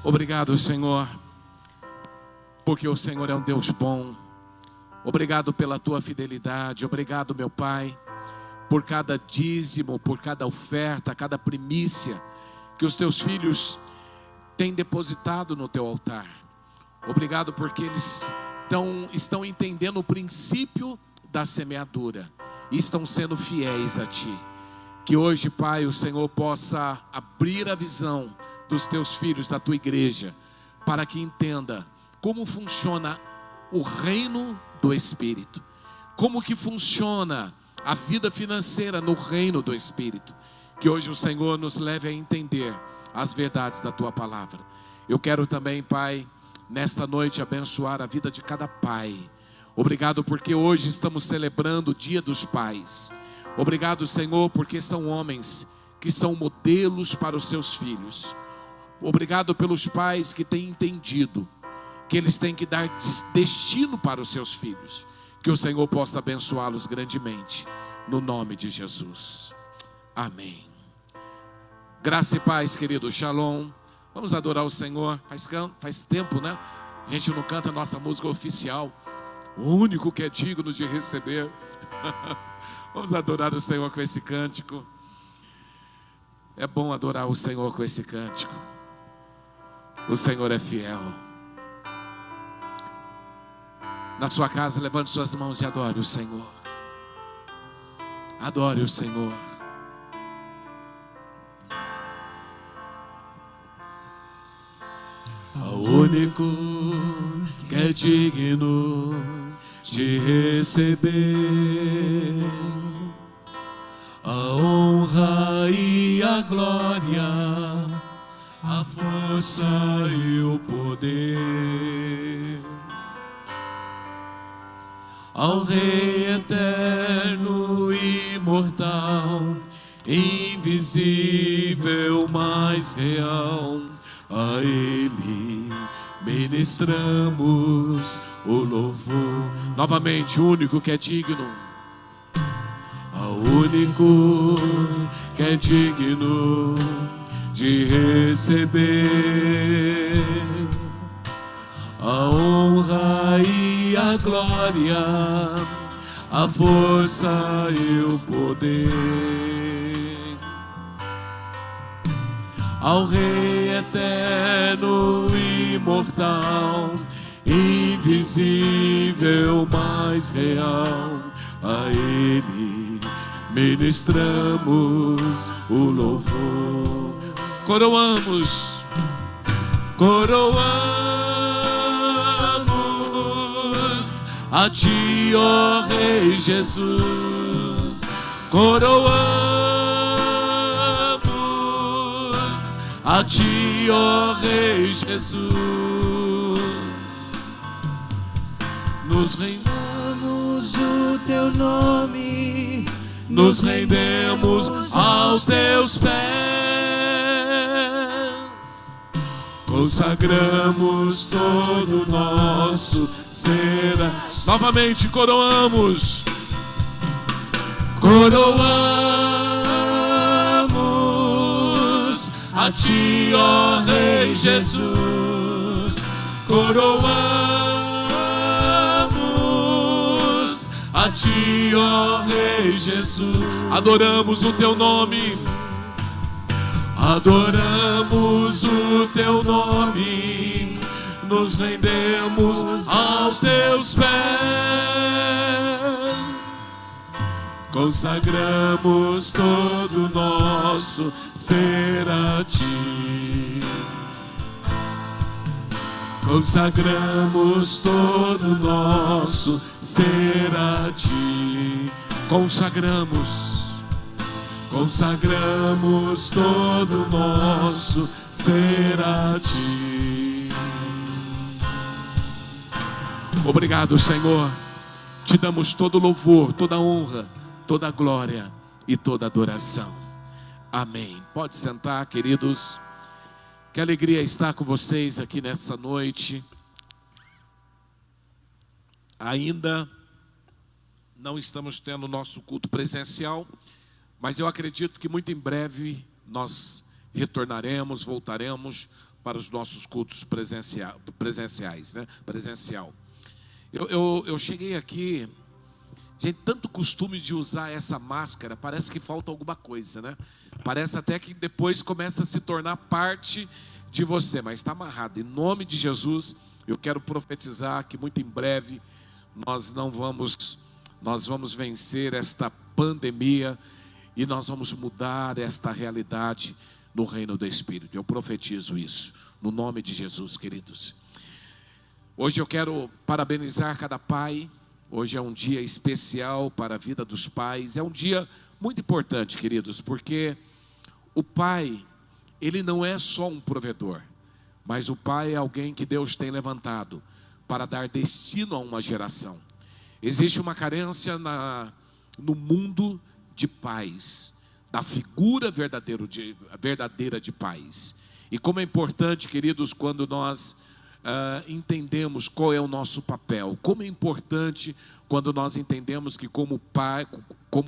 Obrigado, Senhor, porque o Senhor é um Deus bom. Obrigado pela tua fidelidade. Obrigado, meu Pai, por cada dízimo, por cada oferta, cada primícia que os teus filhos têm depositado no teu altar. Obrigado porque eles estão entendendo o princípio da semeadura e estão sendo fiéis a Ti. Que hoje, Pai, o Senhor possa abrir a visão dos teus filhos, da tua igreja, para que entenda como funciona o reino do Espírito, como que funciona a vida financeira no reino do Espírito. Que hoje o Senhor nos leve a entender as verdades da tua palavra. Eu quero também, Pai, nesta noite abençoar a vida de cada pai. Obrigado porque hoje estamos celebrando o Dia dos Pais. Obrigado, Senhor, porque são homens que são modelos para os seus filhos. Obrigado pelos pais que têm entendido que eles têm que dar destino para os seus filhos. Que o Senhor possa abençoá-los grandemente, no nome de Jesus. Amém. Graça e paz, querido. Shalom. Vamos adorar o Senhor. Faz tempo, né? A gente não canta a nossa música oficial. O único que é digno de receber. Vamos adorar o Senhor com esse cântico. É bom adorar o Senhor com esse cântico. O Senhor é fiel. Na sua casa, levante suas mãos e adore o Senhor. Adore o Senhor. Ao único que é digno de receber a honra e a glória, a força e o poder, ao Rei eterno e imortal, invisível, mas real, a Ele ministramos o louvor. Novamente, o único que é digno, ao único que é digno de receber a honra e a glória, a força e o poder, ao Rei eterno e imortal, invisível, mas real, a Ele ministramos o louvor. Coroamos a Ti, ó Rei Jesus. Coroamos a Ti, ó Rei Jesus. Nos rendemos o Teu nome, nos rendemos aos Teus pés, consagramos todo o nosso ser. Novamente coroamos a Ti, ó Rei Jesus. Coroamos a Ti, ó Rei Jesus. Adoramos o Teu nome, adoramos o Teu nome, nos rendemos aos Teus pés, consagramos todo o nosso ser a Ti. Consagramos todo o nosso ser a Ti. Consagramos todo o nosso ser a Ti. Obrigado, Senhor. Te damos todo louvor, toda honra, toda glória e toda adoração. Amém. Pode sentar, queridos. Que alegria estar com vocês aqui nessa noite. Ainda não estamos tendo nosso culto presencial, mas eu acredito que muito em breve nós retornaremos, voltaremos para os nossos cultos presenciais, né? Presencial. Eu cheguei aqui, gente, tanto costume de usar essa máscara, parece que falta alguma coisa, né? Parece até que depois começa a se tornar parte de você, mas está amarrado. Em nome de Jesus, eu quero profetizar que muito em breve nós vamos vencer esta pandemia e nós vamos mudar esta realidade no reino do Espírito. Eu profetizo isso, no nome de Jesus, queridos. Hoje eu quero parabenizar cada pai. Hoje é um dia especial para a vida dos pais. É um dia muito importante, queridos, porque o pai, ele não é só um provedor, mas o pai é alguém que Deus tem levantado para dar destino a uma geração. Existe uma carência no mundo de pais, da figura verdadeira de pais. E como é importante, queridos, quando nós entendemos qual é o nosso papel. Como é importante quando nós entendemos que como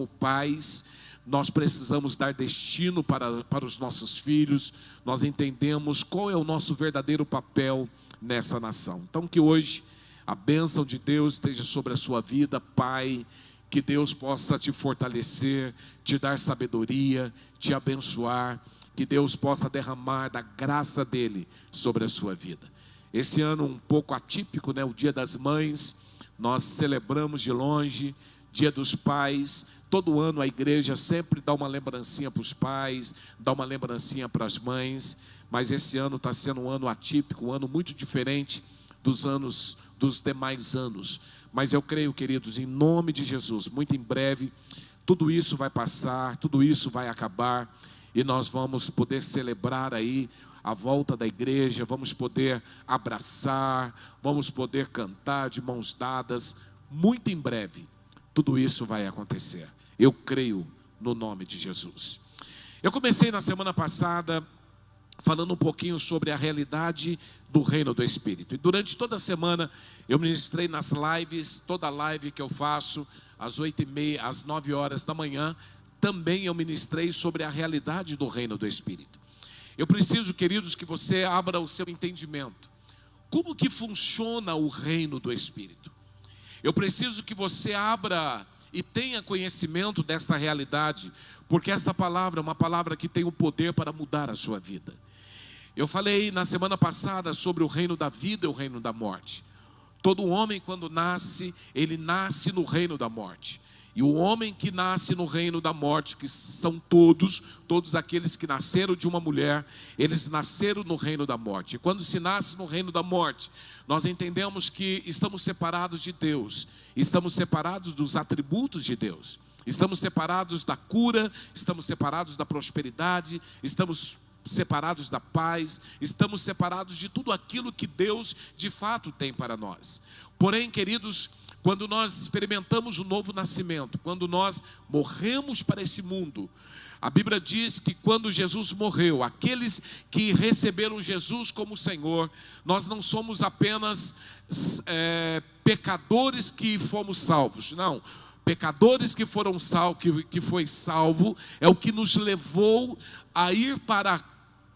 pais, nós precisamos dar destino para os nossos filhos. Nós entendemos qual é o nosso verdadeiro papel nessa nação. Então que hoje a bênção de Deus esteja sobre a sua vida, pai. Que Deus possa te fortalecer, te dar sabedoria, te abençoar. Que Deus possa derramar da graça dele sobre a sua vida. Esse ano um pouco atípico, né? O Dia das Mães, nós celebramos de longe. Dia dos Pais, todo ano a igreja sempre dá uma lembrancinha para os pais, dá uma lembrancinha para as mães, mas esse ano está sendo um ano atípico, um ano muito diferente dos demais anos. Mas eu creio, queridos, em nome de Jesus, muito em breve, tudo isso vai passar, tudo isso vai acabar, e nós vamos poder celebrar aí a volta da igreja, vamos poder abraçar, vamos poder cantar de mãos dadas, muito em breve. Tudo isso vai acontecer. Eu creio no nome de Jesus. Eu comecei na semana passada falando um pouquinho sobre a realidade do reino do Espírito. E durante toda a semana eu ministrei nas lives, toda live que eu faço, às 8h30, às 9 horas da manhã, também eu ministrei sobre a realidade do reino do Espírito. Eu preciso, queridos, que você abra o seu entendimento. Como que funciona o reino do Espírito? Eu preciso que você abra e tenha conhecimento desta realidade, porque esta palavra é uma palavra que tem o poder para mudar a sua vida. Eu falei na semana passada sobre o reino da vida e o reino da morte. Todo homem, quando nasce, ele nasce no reino da morte. E o homem que nasce no reino da morte, que são todos aqueles que nasceram de uma mulher, eles nasceram no reino da morte. E quando se nasce no reino da morte, nós entendemos que estamos separados de Deus, estamos separados dos atributos de Deus, estamos separados da cura, estamos separados da prosperidade, estamos separados da paz, estamos separados de tudo aquilo que Deus de fato tem para nós. Porém, queridos, quando nós experimentamos o novo nascimento, quando nós morremos para esse mundo, a Bíblia diz que quando Jesus morreu, aqueles que receberam Jesus como Senhor, nós não somos apenas pecadores que fomos salvos, não. Pecadores que foram salvos, que foi salvo, é o que nos levou a ir para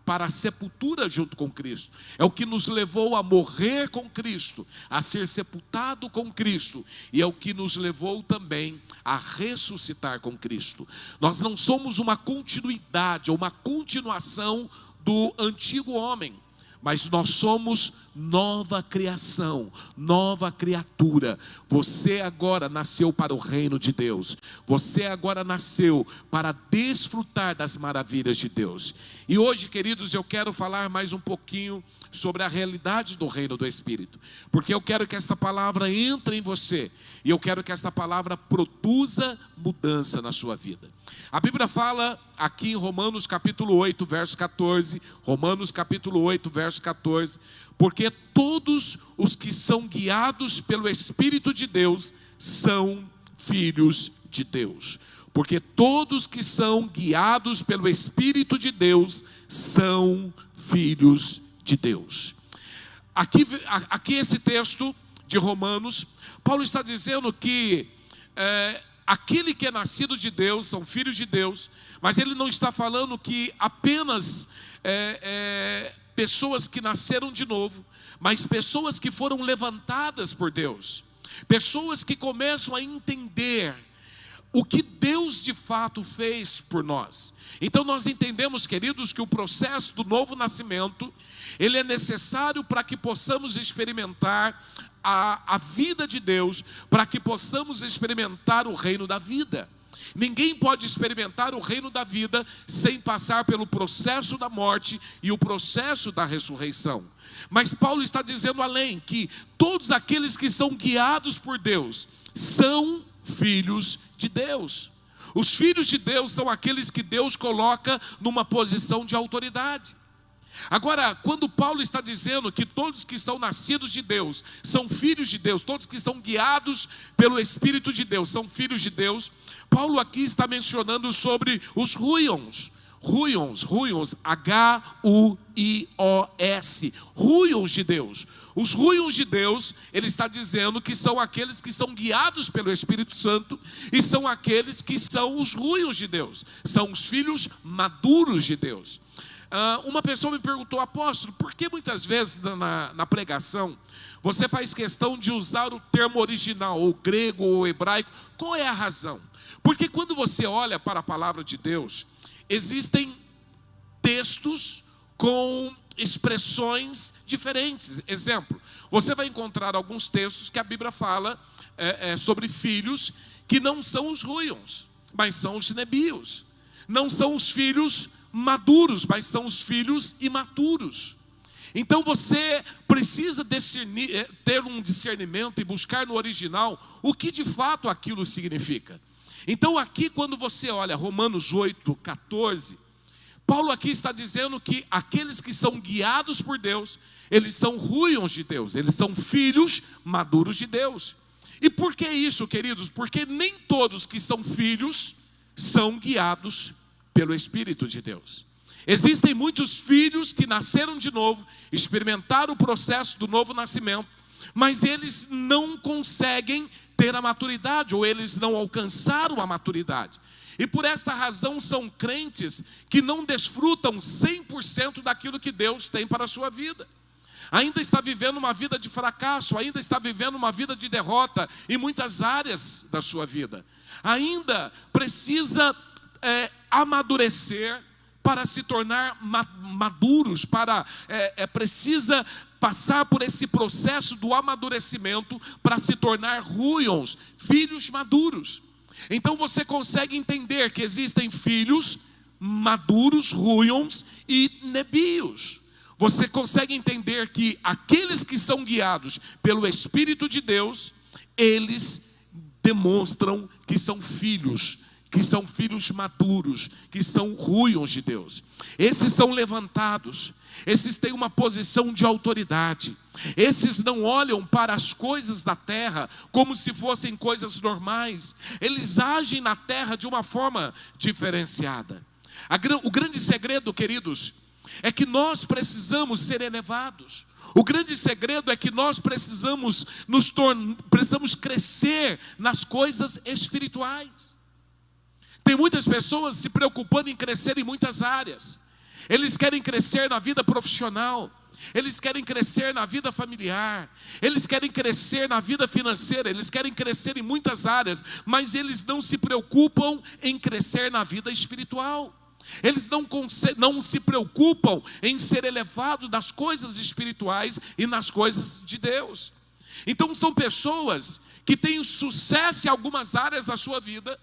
a sepultura junto com Cristo. É o que nos levou a morrer com Cristo, a ser sepultado com Cristo, e é o que nos levou também a ressuscitar com Cristo. Nós não somos uma continuidade ou uma continuação do antigo homem, mas nós somos nova criação, nova criatura. Você agora nasceu para o reino de Deus. Você agora nasceu para desfrutar das maravilhas de Deus. E hoje, queridos, eu quero falar mais um pouquinho sobre a realidade do reino do Espírito, porque eu quero que esta palavra entre em você, e eu quero que esta palavra produza mudança na sua vida. A Bíblia fala aqui em Romanos capítulo 8, verso 14, Romanos capítulo 8, verso 14, porque todos os que são guiados pelo Espírito de Deus são filhos de Deus. Porque todos que são guiados pelo Espírito de Deus são filhos de Deus. Aqui esse texto de Romanos, Paulo está dizendo que aquele que é nascido de Deus são filhos de Deus, mas ele não está falando que apenas pessoas que nasceram de novo, mas pessoas que foram levantadas por Deus, pessoas que começam a entender o que Deus de fato fez por nós. Então nós entendemos, queridos, que o processo do novo nascimento, ele é necessário para que possamos experimentar a vida de Deus, para que possamos experimentar o reino da vida. Ninguém pode experimentar o reino da vida sem passar pelo processo da morte e o processo da ressurreição. Mas Paulo está dizendo além, que todos aqueles que são guiados por Deus são filhos de Deus. Os filhos de Deus são aqueles que Deus coloca numa posição de autoridade. Agora, quando Paulo está dizendo que todos que são nascidos de Deus são filhos de Deus, todos que são guiados pelo Espírito de Deus são filhos de Deus, Paulo aqui está mencionando sobre os ruions, H-U-I-O-S, ruions de Deus. Os ruions de Deus, ele está dizendo que são aqueles que são guiados pelo Espírito Santo, e são aqueles que são os ruions de Deus, são os filhos maduros de Deus. Uma pessoa me perguntou: apóstolo, por que muitas vezes na pregação você faz questão de usar o termo original, ou grego ou hebraico? Qual é a razão? Porque quando você olha para a palavra de Deus, existem textos com expressões diferentes. Exemplo, você vai encontrar alguns textos que a Bíblia fala sobre filhos que não são os ruions, mas são os nebios. Não são os filhos maduros, mas são os filhos imaturos. Então você precisa ter um discernimento e buscar no original o que de fato aquilo significa. Então aqui, quando você olha Romanos 8:14, Paulo aqui está dizendo que aqueles que são guiados por Deus, eles são ruions de Deus, eles são filhos maduros de Deus. E por que isso, queridos? Porque nem todos que são filhos são guiados pelo Espírito de Deus. Existem muitos filhos que nasceram de novo, experimentaram o processo do novo nascimento, mas eles não conseguem ter a maturidade, ou eles não alcançaram a maturidade. E por esta razão são crentes que não desfrutam 100% daquilo que Deus tem para a sua vida. Ainda está vivendo uma vida de fracasso, ainda está vivendo uma vida de derrota em muitas áreas da sua vida. Ainda precisa amadurecer para se tornar maduros, precisa passar por esse processo do amadurecimento para se tornar ruions, filhos maduros. Então você consegue entender que existem filhos maduros, ruions e nebios. Você consegue entender que aqueles que são guiados pelo Espírito de Deus, eles demonstram que são filhos maduros, que são ruions de Deus. Esses são levantados, esses têm uma posição de autoridade. Esses não olham para as coisas da terra como se fossem coisas normais. Eles agem na terra de uma forma diferenciada. O grande segredo, queridos, é que nós precisamos ser elevados. O grande segredo é que nós precisamos crescer nas coisas espirituais. Tem muitas pessoas se preocupando em crescer em muitas áreas. Eles querem crescer na vida profissional, eles querem crescer na vida familiar, eles querem crescer na vida financeira, eles querem crescer em muitas áreas, mas eles não se preocupam em crescer na vida espiritual. Eles não se preocupam em ser elevados nas coisas espirituais e nas coisas de Deus. Então são pessoas que têm sucesso em algumas áreas da sua vida,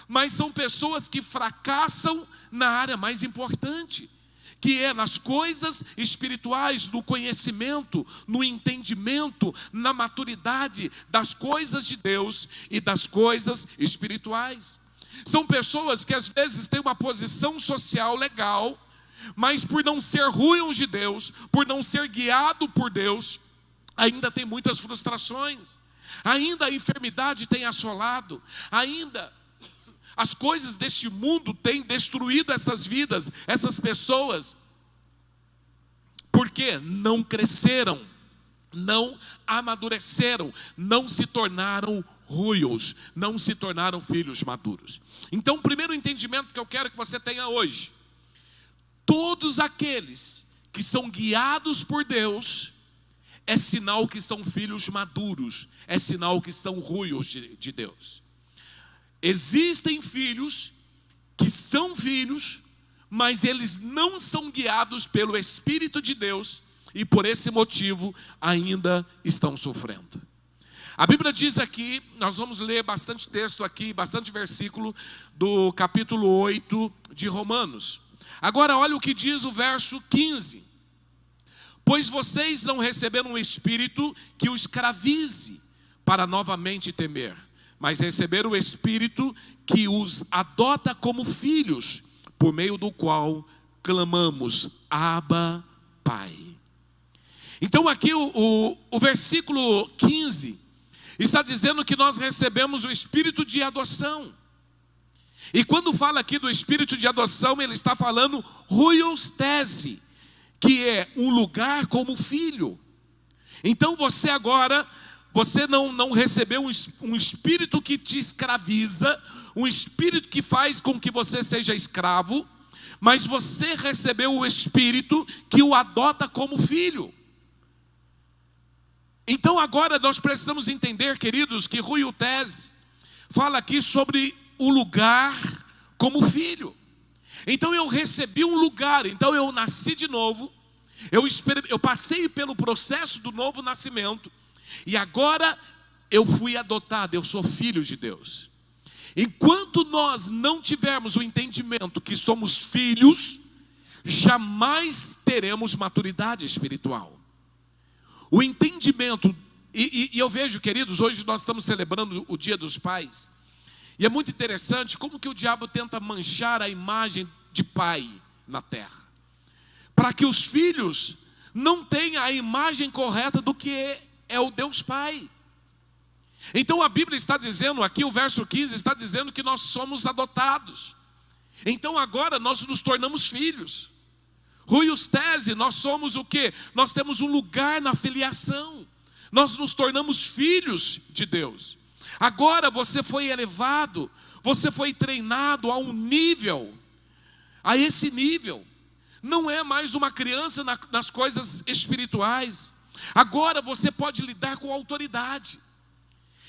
mas são pessoas que fracassam na área mais importante, que é nas coisas espirituais, no conhecimento, no entendimento, na maturidade das coisas de Deus e das coisas espirituais. São pessoas que às vezes têm uma posição social legal, mas por não ser ruions de Deus, por não ser guiado por Deus, ainda tem muitas frustrações, ainda a enfermidade tem assolado, ainda as coisas deste mundo têm destruído essas vidas, essas pessoas, porque não cresceram, não amadureceram, não se tornaram ruios, não se tornaram filhos maduros. Então, o primeiro entendimento que eu quero que você tenha hoje: todos aqueles que são guiados por Deus, é sinal que são filhos maduros, é sinal que são ruios de Deus. Existem filhos que são filhos, mas eles não são guiados pelo Espírito de Deus, e por esse motivo ainda estão sofrendo. A Bíblia diz aqui, nós vamos ler bastante texto aqui, bastante versículo do capítulo 8 de Romanos. Agora olha o que diz o verso 15. Pois vocês não receberam um espírito que os escravize para novamente temer, mas receberam o espírito que os adota como filhos, por meio do qual clamamos, Abba, Pai. Então aqui o versículo 15 está dizendo que nós recebemos o espírito de adoção. E quando fala aqui do espírito de adoção, ele está falando huios tese, que é um lugar como filho. Então você agora, você não recebeu um espírito que te escraviza, um espírito que faz com que você seja escravo, mas você recebeu o espírito que o adota como filho. Então agora nós precisamos entender, queridos, que Rui Tese fala aqui sobre o lugar como filho. Então eu recebi um lugar, então eu nasci de novo, eu passei pelo processo do novo nascimento, e agora eu fui adotado, eu sou filho de Deus. Enquanto nós não tivermos o entendimento que somos filhos, jamais teremos maturidade espiritual. O entendimento, e eu vejo, queridos, hoje nós estamos celebrando o Dia dos Pais, e é muito interessante como que o diabo tenta manchar a imagem de pai na terra, para que os filhos não tenham a imagem correta do que é o Deus Pai. Então a Bíblia está dizendo aqui, o verso 15 está dizendo que nós somos adotados. Então agora nós nos tornamos filhos. Huios tese, nós somos o quê? Nós temos um lugar na filiação. Nós nos tornamos filhos de Deus. Agora você foi elevado, você foi treinado a um nível, a esse nível. Não é mais uma criança nas coisas espirituais. Agora você pode lidar com autoridade.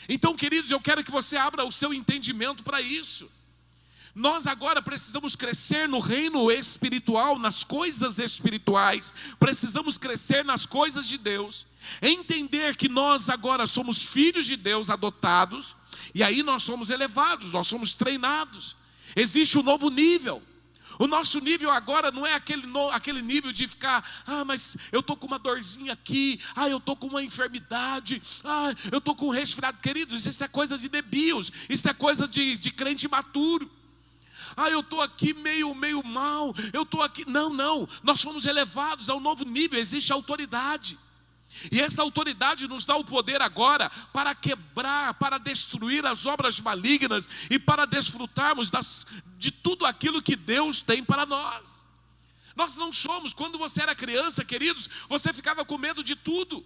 Então, queridos, eu quero que você abra o seu entendimento para isso. Nós agora precisamos crescer no reino espiritual, nas coisas espirituais. Precisamos crescer nas coisas de Deus. Entender que nós agora somos filhos de Deus adotados. E aí nós somos elevados, nós somos treinados. Existe um novo nível. O nosso nível agora não é aquele nível de ficar, mas eu estou com uma dorzinha aqui, eu estou com uma enfermidade, eu estou com um resfriado. Queridos, isso é coisa de debios, isso é coisa de crente imaturo. Eu estou aqui meio mal, eu estou aqui. Não, nós fomos elevados a um novo nível, existe autoridade. E essa autoridade nos dá o poder agora para quebrar, para destruir as obras malignas e para desfrutarmos de tudo aquilo que Deus tem para nós. Nós não somos, quando você era criança, queridos, você ficava com medo de tudo.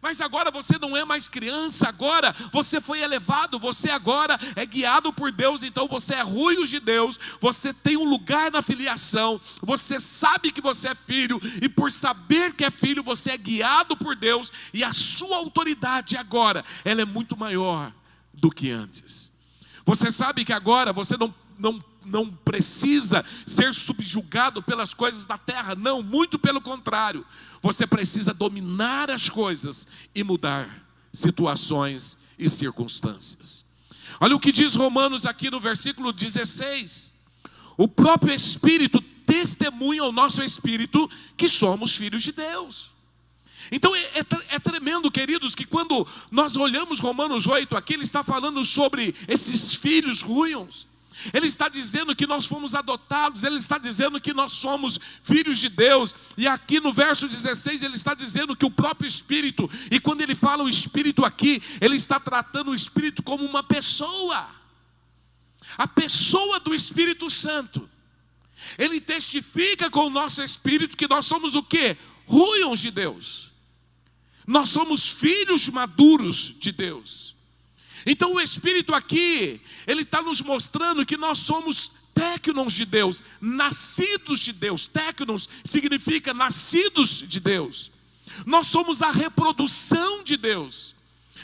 Mas agora você não é mais criança, agora você foi elevado, você agora é guiado por Deus, então você é ruios de Deus, você tem um lugar na filiação, você sabe que você é filho, e por saber que é filho, você é guiado por Deus, e a sua autoridade agora, ela é muito maior do que antes. Você sabe que agora você não precisa ser subjugado pelas coisas da terra, não, muito pelo contrário. Você precisa dominar as coisas e mudar situações e circunstâncias. Olha o que diz Romanos aqui no versículo 16. O próprio Espírito testemunha ao nosso Espírito que somos filhos de Deus. Então é tremendo, queridos, que quando nós olhamos Romanos 8, aqui ele está falando sobre esses filhos ruins. Ele está dizendo que nós fomos adotados, ele está dizendo que nós somos filhos de Deus. E aqui no verso 16 ele está dizendo que o próprio Espírito, e quando ele fala o Espírito aqui, ele está tratando o Espírito como uma pessoa. A pessoa do Espírito Santo. Ele testifica com o nosso Espírito que nós somos o quê? Ruios de Deus. Nós somos filhos maduros de Deus. Então o Espírito aqui, ele está nos mostrando que nós somos téquionons de Deus, nascidos de Deus. Téquionons significa nascidos de Deus. Nós somos a reprodução de Deus.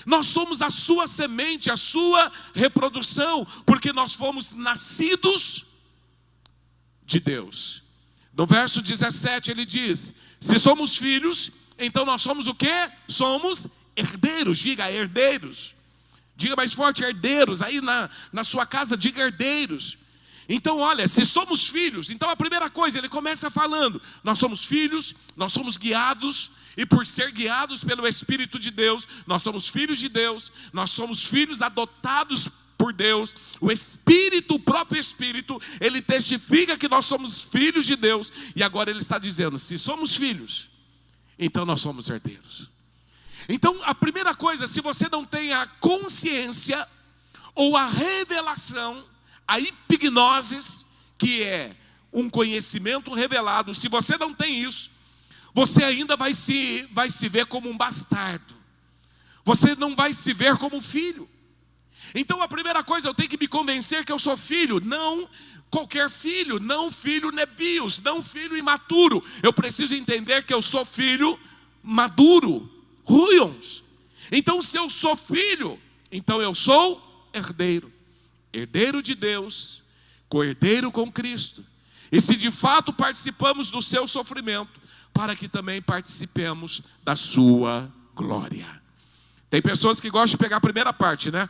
Nós somos a sua semente, a sua reprodução, porque nós fomos nascidos de Deus. No verso 17 ele diz: se somos filhos, então nós somos o quê? Somos herdeiros. Diga herdeiros. Diga mais forte, herdeiros. Aí na sua casa, diga herdeiros. Então olha, se somos filhos, então a primeira coisa, ele começa falando: nós somos filhos, nós somos guiados, e por ser guiados pelo Espírito de Deus, nós somos filhos de Deus, nós somos filhos adotados por Deus. O Espírito, o próprio Espírito, ele testifica que nós somos filhos de Deus. E agora ele está dizendo: se somos filhos, então nós somos herdeiros. Então a primeira coisa, se você não tem a consciência ou a revelação, a epignosis, que é um conhecimento revelado, se você não tem isso, você ainda vai se ver como um bastardo. Você não vai se ver como filho. Então a primeira coisa, eu tenho que me convencer que eu sou filho. Não qualquer filho, não filho nebios, não filho imaturo. Eu preciso entender que eu sou filho maduro, ruions. Então se eu sou filho, então eu sou herdeiro. Herdeiro de Deus, co-herdeiro com Cristo. E se de fato participamos do seu sofrimento, para que também participemos da sua glória. Tem pessoas que gostam de pegar a primeira parte, né?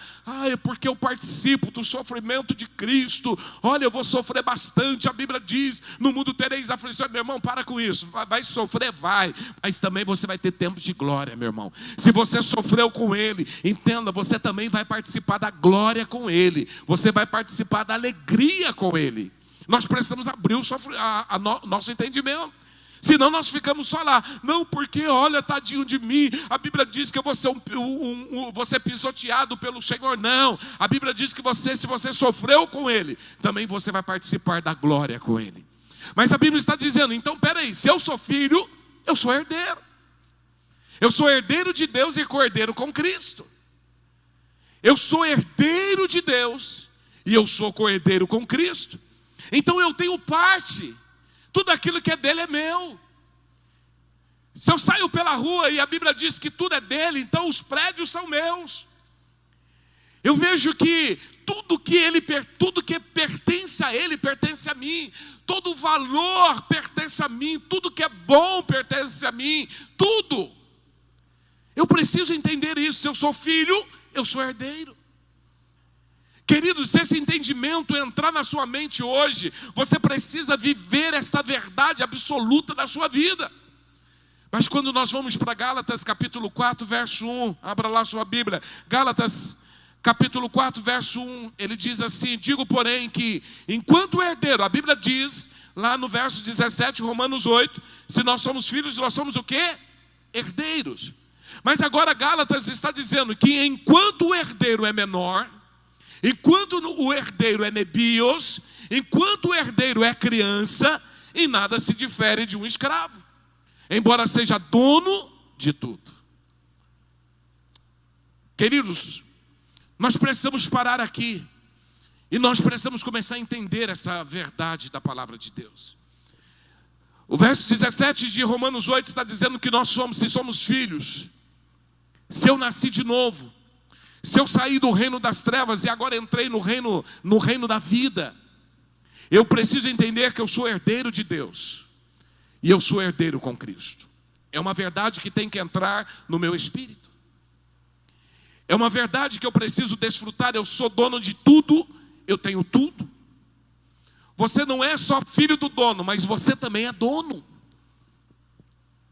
É porque eu participo do sofrimento de Cristo. Olha, eu vou sofrer bastante. A Bíblia diz: no mundo tereis aflições. Meu irmão, para com isso. Vai sofrer, vai. Mas também você vai ter tempos de glória, meu irmão. Se você sofreu com Ele, entenda, você também vai participar da glória com Ele. Você vai participar da alegria com Ele. Nós precisamos abrir nosso entendimento. Senão nós ficamos só lá. Não, porque olha, tadinho de mim, a Bíblia diz que eu vou ser pisoteado pelo Senhor. Não, a Bíblia diz que se você sofreu com Ele, também você vai participar da glória com Ele. Mas a Bíblia está dizendo: então peraí, se eu sou filho, eu sou herdeiro. Eu sou herdeiro de Deus e co-herdeiro com Cristo. Eu sou herdeiro de Deus e eu sou co-herdeiro com Cristo. Então eu tenho parte. Tudo aquilo que é dele é meu. Se eu saio pela rua e a Bíblia diz que tudo é dele, então os prédios são meus. Eu vejo que tudo que pertence a ele, pertence a mim. Todo valor pertence a mim. Tudo que é bom pertence a mim. Tudo. Eu preciso entender isso. Se eu sou filho, eu sou herdeiro. Queridos, se esse entendimento entrar na sua mente hoje, você precisa viver esta verdade absoluta da sua vida. Mas quando nós vamos para Gálatas capítulo 4, verso 1, abra lá sua Bíblia, Gálatas capítulo 4, verso 1, ele diz assim: digo porém que enquanto herdeiro, a Bíblia diz lá no verso 17, Romanos 8, se nós somos filhos, nós somos o quê? Herdeiros. Mas agora Gálatas está dizendo que enquanto o herdeiro é menor, enquanto o herdeiro é nebios, enquanto o herdeiro é criança, em nada se difere de um escravo, embora seja dono de tudo. Queridos, nós precisamos parar aqui e nós precisamos começar a entender essa verdade da palavra de Deus. O verso 17 de Romanos 8 está dizendo que se somos filhos, se eu nasci de novo, se eu saí do reino das trevas e agora entrei no reino da vida, eu preciso entender que eu sou herdeiro de Deus e eu sou herdeiro com Cristo. É uma verdade que tem que entrar no meu espírito. É uma verdade que eu preciso desfrutar. Eu sou dono de tudo, eu tenho tudo. Você não é só filho do dono, mas você também é dono,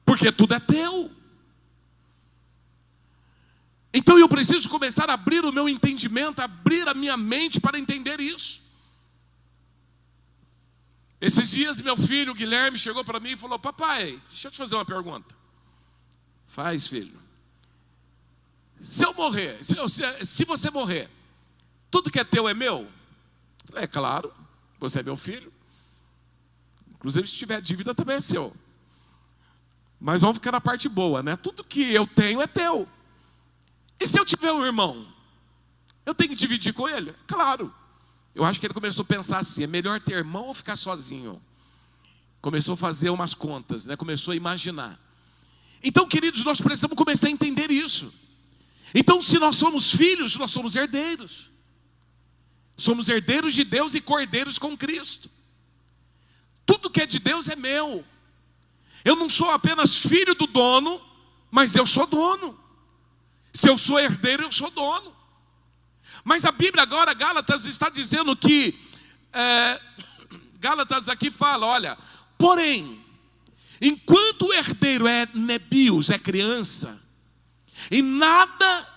porque tudo é teu. Então eu preciso começar a abrir o meu entendimento, abrir a minha mente para entender isso. Esses dias meu filho Guilherme chegou para mim e falou: papai, deixa eu te fazer uma pergunta. Faz, filho. Se eu morrer, se você morrer, tudo que é teu é meu? Eu falei: é claro, você é meu filho. Inclusive se tiver dívida também é seu. Mas vamos ficar na parte boa, né? Tudo que eu tenho é teu. E se eu tiver um irmão, eu tenho que dividir com ele? Claro. Eu acho que ele começou a pensar assim: é melhor ter irmão ou ficar sozinho? Começou a fazer umas contas, né? Começou a imaginar. Então, queridos, nós precisamos começar a entender isso. Então, se nós somos filhos, nós somos herdeiros. Somos herdeiros de Deus e cordeiros com Cristo. Tudo que é de Deus é meu. Eu não sou apenas filho do dono, mas eu sou dono. Se eu sou herdeiro, eu sou dono. Mas a Bíblia agora, Gálatas, está dizendo que Gálatas aqui fala, olha, porém, enquanto o herdeiro é nebios, é criança, em nada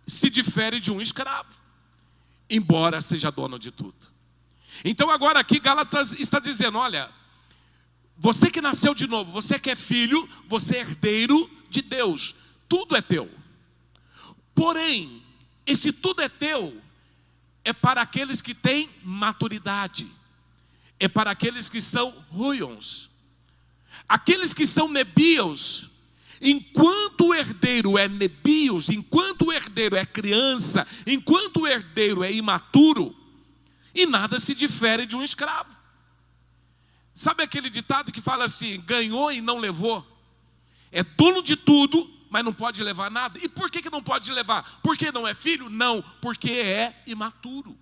se difere de um escravo, embora seja dono de tudo. Então agora aqui Gálatas está dizendo, olha, você que nasceu de novo, você que é filho, você é herdeiro de Deus, tudo é teu. Porém, esse tudo é teu, é para aqueles que têm maturidade, é para aqueles que são ruions. Aqueles que são nebios, enquanto o herdeiro é nebios, enquanto o herdeiro é criança, enquanto o herdeiro é imaturo, e nada se difere de um escravo. Sabe aquele ditado que fala assim, ganhou e não levou? É dono de tudo, mas não pode levar nada. E por que não pode levar? Porque não é filho? Não, porque é imaturo.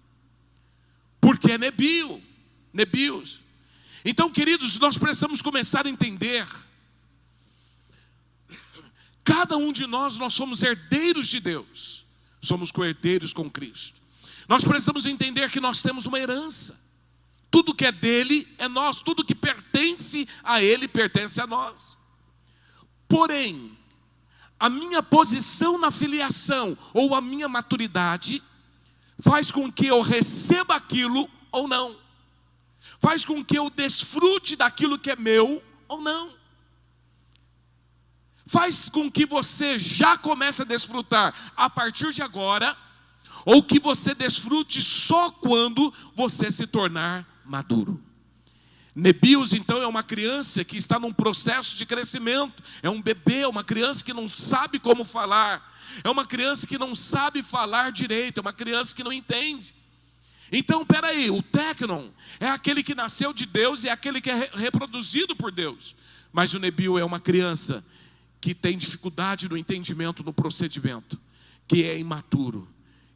Porque é nebios. Então, queridos, nós precisamos começar a entender. Cada um de nós somos herdeiros de Deus. Somos co-herdeiros com Cristo. Nós precisamos entender que nós temos uma herança. Tudo que é dele é nosso. Tudo que pertence a ele pertence a nós. Porém, a minha posição na filiação ou a minha maturidade faz com que eu receba aquilo ou não. Faz com que eu desfrute daquilo que é meu ou não. Faz com que você já comece a desfrutar a partir de agora, ou que você desfrute só quando você se tornar maduro. Nebios, então, é uma criança que está num processo de crescimento. É um bebê, é uma criança que não sabe como falar. É uma criança que não sabe falar direito. É uma criança que não entende. Então, peraí, o téknon é aquele que nasceu de Deus e é aquele que é reproduzido por Deus. Mas o nebio é uma criança que tem dificuldade no entendimento, no procedimento, que é imaturo.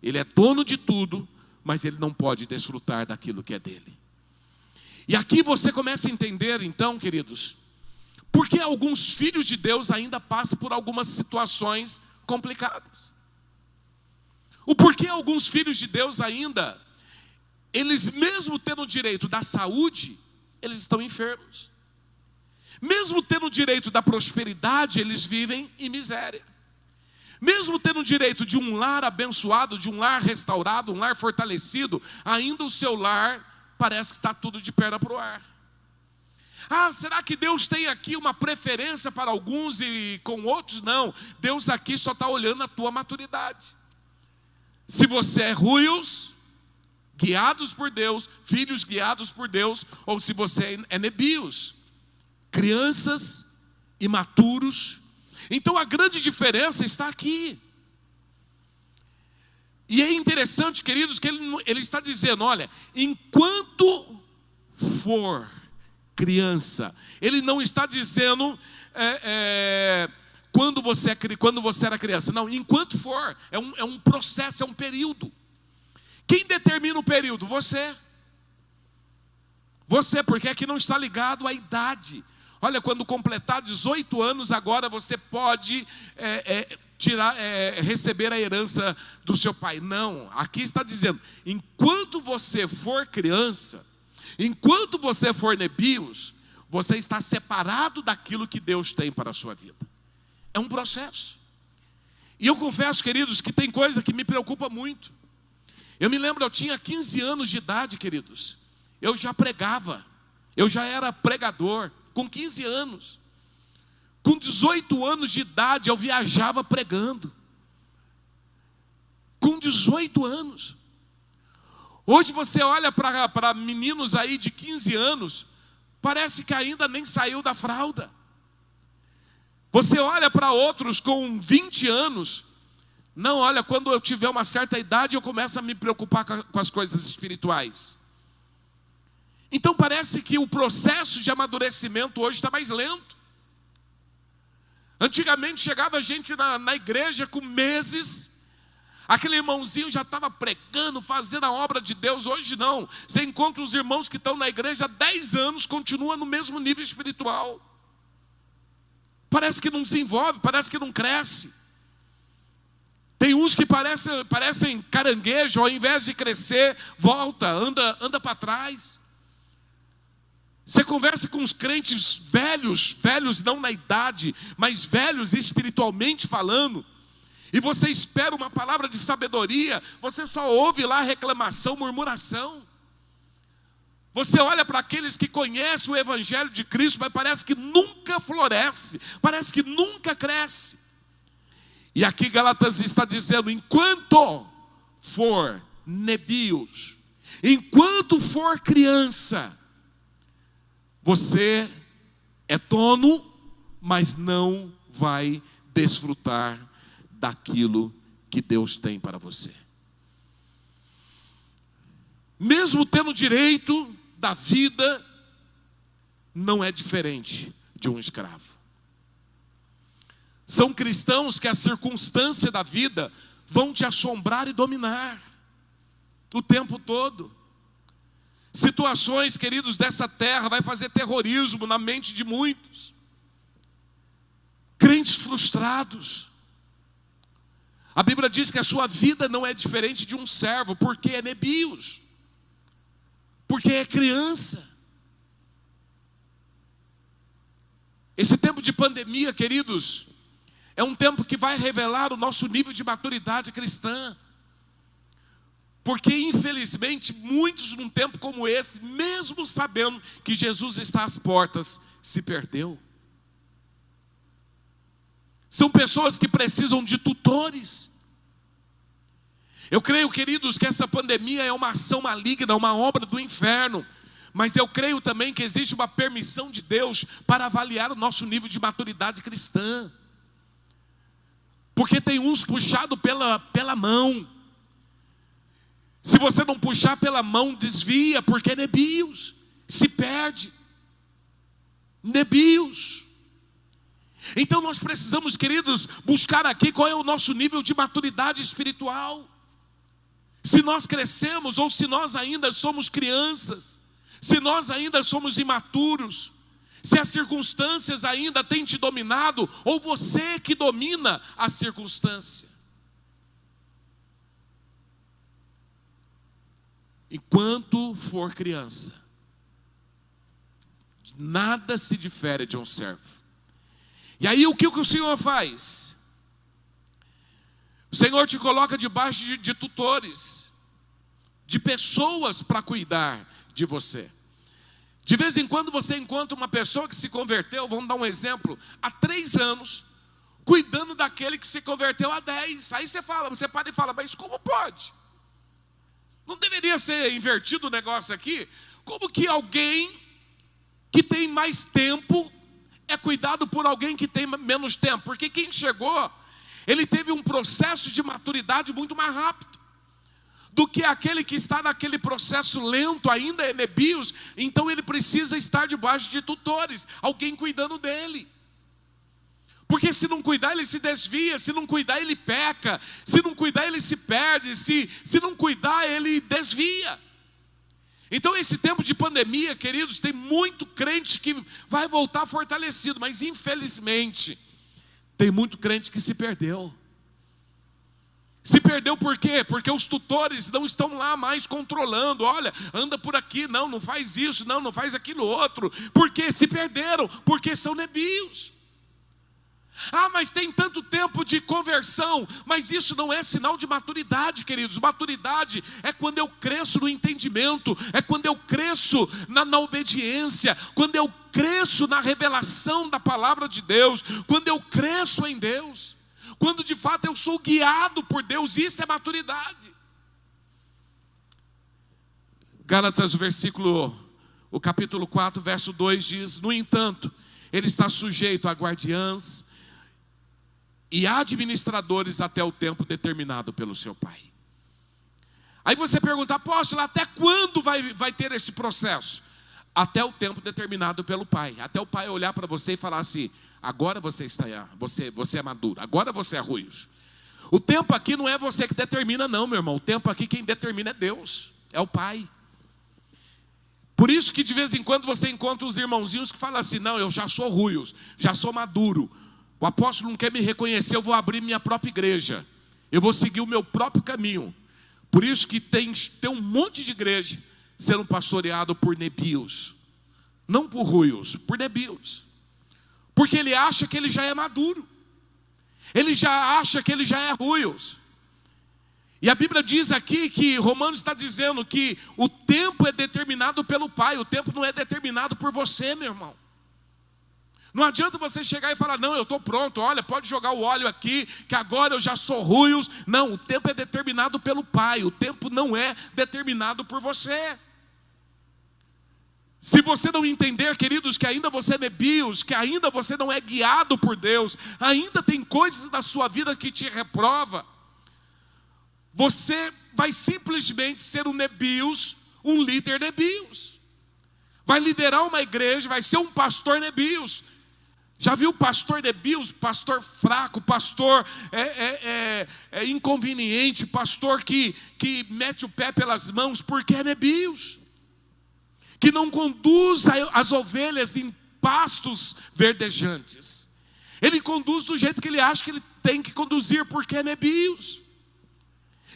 Ele é dono de tudo, mas ele não pode desfrutar daquilo que é dele. E aqui você começa a entender, então, queridos, por que alguns filhos de Deus ainda passam por algumas situações complicadas. O porquê alguns filhos de Deus ainda, eles mesmo tendo o direito da saúde, eles estão enfermos. Mesmo tendo o direito da prosperidade, eles vivem em miséria. Mesmo tendo o direito de um lar abençoado, de um lar restaurado, um lar fortalecido, ainda o seu lar parece que está tudo de perna para o ar. Ah, será que Deus tem aqui uma preferência para alguns e com outros? Não, Deus aqui só está olhando a tua maturidade. Se você é ruios, guiados por Deus, filhos guiados por Deus, ou se você é nebios, crianças, imaturos. Então a grande diferença está aqui. E é interessante, queridos, que ele está dizendo, olha, enquanto for criança, ele não está dizendo quando você era criança, não, enquanto for, é um processo, é um período. Quem determina o período? Você, porque aqui não está ligado à idade. Olha, quando completar 18 anos, agora você pode receber a herança do seu pai. Não, aqui está dizendo, enquanto você for criança, enquanto você for nebios, você está separado daquilo que Deus tem para a sua vida. É um processo. E eu confesso, queridos, que tem coisa que me preocupa muito. Eu me lembro, eu tinha 15 anos de idade, queridos. Eu já pregava, eu já era pregador. Com 15 anos, com 18 anos de idade, eu viajava pregando. Com 18 anos. Hoje você olha para meninos aí de 15 anos, parece que ainda nem saiu da fralda. Você olha para outros com 20 anos, Não, olha, quando eu tiver uma certa idade, eu começo a me preocupar com as coisas espirituais. Então parece que o processo de amadurecimento hoje está mais lento. Antigamente chegava gente na igreja com meses, aquele irmãozinho já estava pregando, fazendo a obra de Deus. Hoje não, você encontra os irmãos que estão na igreja há 10 anos, continuam no mesmo nível espiritual. Parece que não desenvolve, parece que não cresce. Tem uns que parecem caranguejo, ao invés de crescer, volta, anda para trás. Você conversa com os crentes velhos não na idade, mas velhos espiritualmente falando, e você espera uma palavra de sabedoria, você só ouve lá reclamação, murmuração. Você olha para aqueles que conhecem o Evangelho de Cristo, mas parece que nunca floresce, parece que nunca cresce. E aqui Gálatas está dizendo, enquanto for nebios, enquanto for criança, você é dono, mas não vai desfrutar daquilo que Deus tem para você. Mesmo tendo direito da vida, não é diferente de um escravo. São cristãos que a circunstância da vida vão te assombrar e dominar o tempo todo. Situações, queridos, dessa terra vai fazer terrorismo na mente de muitos. Crentes frustrados. A Bíblia diz que a sua vida não é diferente de um servo, porque é nebios, porque é criança. Esse tempo de pandemia, queridos, é um tempo que vai revelar o nosso nível de maturidade cristã. Porque infelizmente muitos num tempo como esse, mesmo sabendo que Jesus está às portas, se perdeu. São pessoas que precisam de tutores. Eu creio, queridos, que essa pandemia é uma ação maligna, uma obra do inferno. Mas eu creio também que existe uma permissão de Deus para avaliar o nosso nível de maturidade cristã. Porque tem uns puxados pela mão. Se você não puxar pela mão, desvia, porque é nebios, se perde. Nebios. Então nós precisamos, queridos, buscar aqui qual é o nosso nível de maturidade espiritual. Se nós crescemos ou se nós ainda somos crianças, se nós ainda somos imaturos, se as circunstâncias ainda têm te dominado, ou você que domina a circunstância. Enquanto for criança, nada se difere de um servo. E aí o que o Senhor faz? O Senhor te coloca debaixo de tutores, de pessoas para cuidar de você. De vez em quando você encontra uma pessoa que se converteu, vamos dar um exemplo, há 3 anos, cuidando daquele que se converteu há 10. Aí você para e fala, mas como pode? Não deveria ser invertido o negócio aqui? Como que alguém que tem mais tempo é cuidado por alguém que tem menos tempo? Porque quem chegou, ele teve um processo de maturidade muito mais rápido do que aquele que está naquele processo lento, ainda é nebios. Então ele precisa estar debaixo de tutores, alguém cuidando dele. Porque se não cuidar, ele se desvia, se não cuidar, ele peca, se não cuidar, ele se perde, se não cuidar, ele desvia. Então esse tempo de pandemia, queridos, tem muito crente que vai voltar fortalecido, mas infelizmente tem muito crente que se perdeu. Se perdeu por quê? Porque os tutores não estão lá mais controlando. Olha, anda por aqui, não faz isso, não faz aquilo outro. Porque se perderam, porque são nebios. Ah, mas tem tanto tempo de conversão. Mas isso não é sinal de maturidade, queridos. Maturidade é quando eu cresço no entendimento, é quando eu cresço na obediência, quando eu cresço na revelação da palavra de Deus, quando eu cresço em Deus, quando de fato eu sou guiado por Deus. Isso é maturidade. Gálatas, o capítulo 4, verso 2 diz: no entanto, ele está sujeito a guardiãs e administradores até o tempo determinado pelo seu Pai. Aí você pergunta, apóstolo, até quando vai ter esse processo? Até o tempo determinado pelo Pai. Até o Pai olhar para você e falar assim, agora você é maduro, agora você é ruios. O tempo aqui não é você que determina não, meu irmão. O tempo aqui quem determina é Deus, é o Pai. Por isso que de vez em quando você encontra os irmãozinhos que falam assim, não, eu já sou ruios, já sou maduro. O apóstolo não quer me reconhecer, eu vou abrir minha própria igreja. Eu vou seguir o meu próprio caminho. Por isso que tem um monte de igreja sendo pastoreado por nebios. Não por ruios, por nebios. Porque ele acha que ele já é maduro. Ele já acha que ele já é ruios. E a Bíblia diz aqui que Romanos está dizendo que o tempo é determinado pelo Pai. O tempo não é determinado por você, meu irmão. Não adianta você chegar e falar, não, eu estou pronto, olha, pode jogar o óleo aqui, que agora eu já sou ruios. Não, o tempo é determinado pelo Pai, o tempo não é determinado por você. Se você não entender, queridos, que ainda você é nebios, que ainda você não é guiado por Deus, ainda tem coisas na sua vida que te reprova, você vai simplesmente ser um nebios, um líder nebios. Vai liderar uma igreja, vai ser um pastor nebios. Já viu pastor nebios, pastor fraco, pastor inconveniente, pastor que mete o pé pelas mãos porque é nebios, que não conduz as ovelhas em pastos verdejantes. Ele conduz do jeito que ele acha que ele tem que conduzir porque é nebios.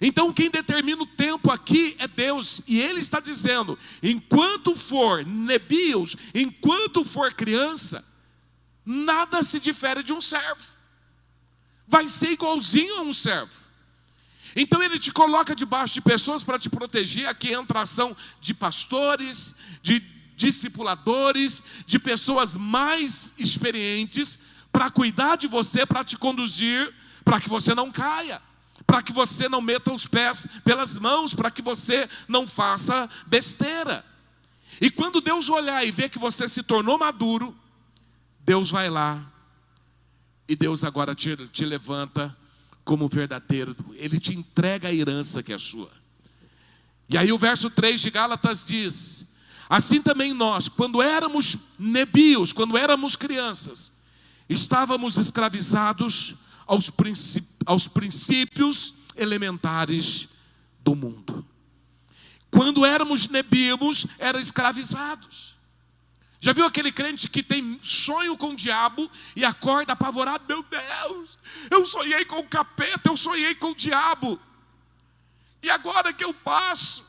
Então quem determina o tempo aqui é Deus, e Ele está dizendo, enquanto for nebios, enquanto for criança, nada se difere de um servo. Vai ser igualzinho a um servo. Então Ele te coloca debaixo de pessoas para te proteger. Aqui entra a ação de pastores, de discipuladores, de pessoas mais experientes, para cuidar de você, para te conduzir, para que você não caia, para que você não meta os pés pelas mãos, para que você não faça besteira. E quando Deus olhar e ver que você se tornou maduro, Deus vai lá, e Deus agora te levanta como verdadeiro. Ele te entrega a herança que é sua. E aí o verso 3 de Gálatas diz, assim também nós, quando éramos nebios, quando éramos crianças, estávamos escravizados aos princípios elementares do mundo. Quando éramos nebios, eram escravizados. Já viu aquele crente que tem sonho com o diabo e acorda apavorado? Meu Deus, eu sonhei com o capeta, eu sonhei com o diabo. E agora o que eu faço?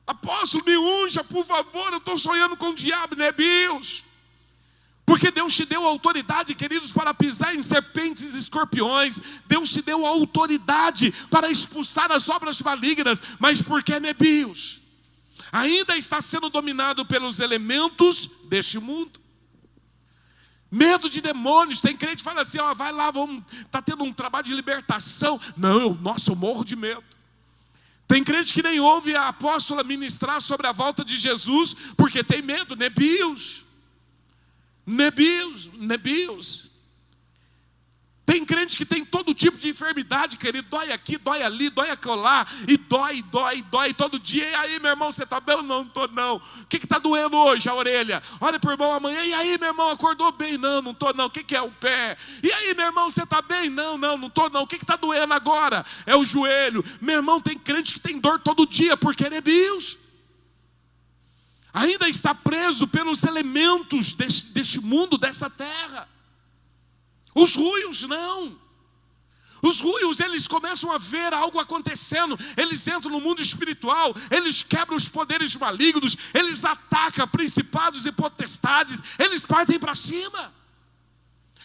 Apóstolo, me unja, por favor, eu estou sonhando com o diabo, nebios. Porque Deus te deu autoridade, queridos, para pisar em serpentes e escorpiões. Deus te deu autoridade para expulsar as obras malignas, mas porque é nebios. Ainda está sendo dominado pelos elementos deste mundo. Medo de demônios. Tem crente que fala assim, ó, vai lá, está tendo um trabalho de libertação. Não, eu morro de medo. Tem crente que nem ouve a apóstola ministrar sobre a volta de Jesus, porque tem medo, nebios. Nebios. Tem crente que tem todo tipo de enfermidade, querido, dói aqui, dói ali, dói acolá, e dói todo dia. E aí, meu irmão, você está bem ou não? Não estou não. O que está doendo hoje? A orelha. Olha para o irmão amanhã. E aí, meu irmão, acordou bem? Não estou não. O que é o pé? E aí, meu irmão, você está bem? Não estou não. O que está doendo agora? É o joelho. Meu irmão, tem crente que tem dor todo dia, porque é nebios. Ainda está preso pelos elementos deste mundo, dessa terra. Os ruios não. Os ruios, eles começam a ver algo acontecendo. Eles entram no mundo espiritual. Eles quebram os poderes malignos. Eles atacam principados e potestades. Eles partem para cima.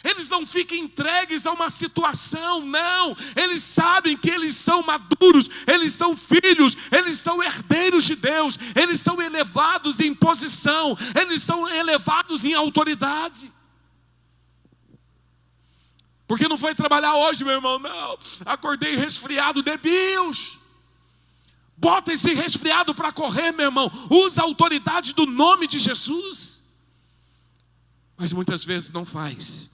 Eles não ficam entregues a uma situação, não. Eles sabem que eles são maduros, eles são filhos, eles são herdeiros de Deus. Eles são elevados em posição, eles são elevados em autoridade. Porque não foi trabalhar hoje, meu irmão, não. Acordei resfriado, nebios. Bota esse resfriado para correr, meu irmão. Usa a autoridade do nome de Jesus. Mas muitas vezes não faz.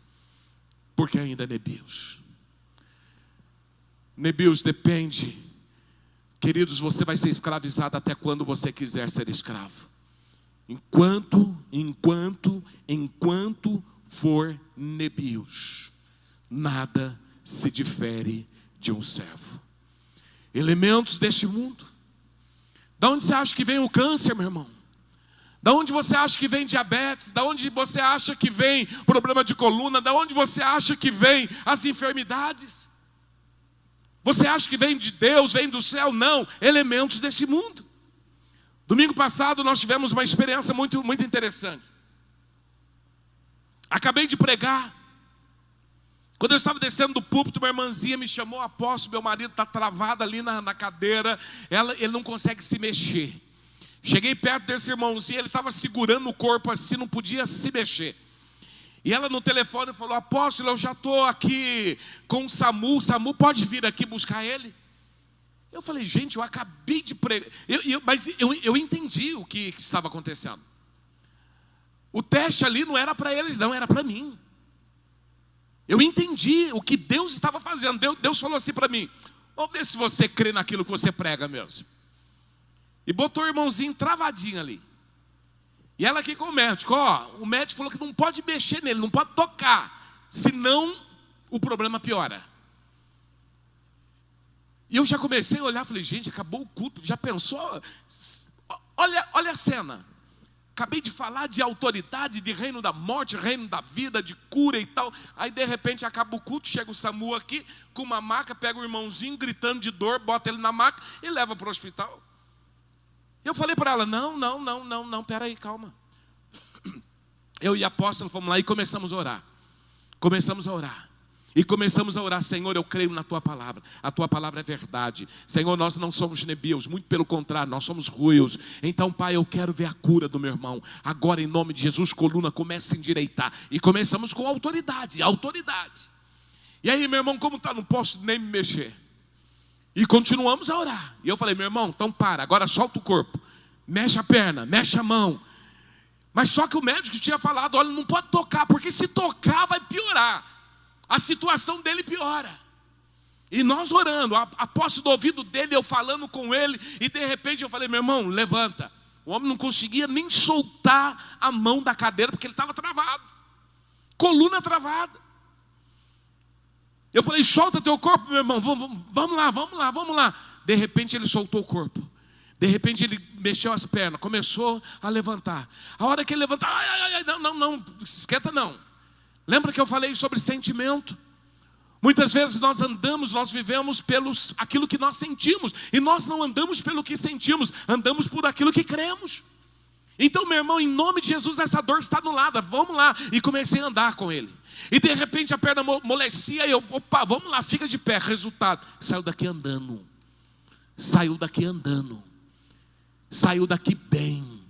porque ainda é Nebius. Nebius depende. Queridos, você vai ser escravizado até quando você quiser ser escravo. Enquanto for Nebius, nada se difere de um servo. Elementos deste mundo. Da onde você acha que vem o câncer, meu irmão? Da onde você acha que vem diabetes? Da onde você acha que vem problema de coluna? Da onde você acha que vem as enfermidades? Você acha que vem de Deus, vem do céu? Não, elementos desse mundo. Domingo passado nós tivemos uma experiência muito interessante. Acabei de pregar. Quando eu estava descendo do púlpito, uma irmãzinha me chamou, apóstolo, meu marido está travado ali na cadeira, ele não consegue se mexer. Cheguei perto desse irmãozinho, ele estava segurando o corpo assim, não podia se mexer. E ela no telefone falou, apóstolo, eu já estou aqui com o SAMU pode vir aqui buscar ele? Eu falei, gente, eu acabei de pregar, mas eu entendi o que estava acontecendo. O teste ali não era para eles não, era para mim. Eu entendi o que Deus estava fazendo. Deus falou assim para mim, vamos ver se você crê naquilo que você prega mesmo. E botou o irmãozinho travadinho ali. E ela aqui com o médico, o médico falou que não pode mexer nele, não pode tocar, senão o problema piora. E eu já comecei a olhar, falei, gente, acabou o culto, já pensou? Olha a cena. Acabei de falar de autoridade, de reino da morte, reino da vida, de cura e tal. Aí de repente acaba o culto, chega o SAMU aqui, com uma maca, pega o irmãozinho gritando de dor, bota ele na maca e leva para o hospital. Eu falei para ela, não, peraí, calma. Eu e a apóstolo fomos lá e começamos a orar. E começamos a orar, Senhor, eu creio na Tua palavra. A Tua palavra é verdade. Senhor, nós não somos nebios, muito pelo contrário, nós somos ruios. Então, Pai, eu quero ver a cura do meu irmão. Agora, em nome de Jesus, coluna, comece a endireitar. E começamos com autoridade. E aí, meu irmão, como está? Não posso nem me mexer. E continuamos a orar. E eu falei, meu irmão, então para, agora solta o corpo. Mexe a perna, mexe a mão. Mas só que o médico tinha falado, olha, não pode tocar, porque se tocar vai piorar. A situação dele piora. E nós orando, a posse do ouvido dele, eu falando com ele, e de repente eu falei, meu irmão, levanta. O homem não conseguia nem soltar a mão da cadeira, porque ele estava travado. Coluna travada. Eu falei, solta teu corpo, meu irmão, vamos lá. De repente ele soltou o corpo. De repente ele mexeu as pernas, começou a levantar. A hora que ele levantou, não, esquenta não. Lembra que eu falei sobre sentimento? Muitas vezes nós vivemos aquilo que nós sentimos. E nós não andamos pelo que sentimos, andamos por aquilo que cremos. Então, meu irmão, em nome de Jesus, essa dor está anulada, vamos lá. E comecei a andar com ele. E de repente a perna amolecia e eu, vamos lá, fica de pé. Resultado, saiu daqui andando. Saiu daqui bem.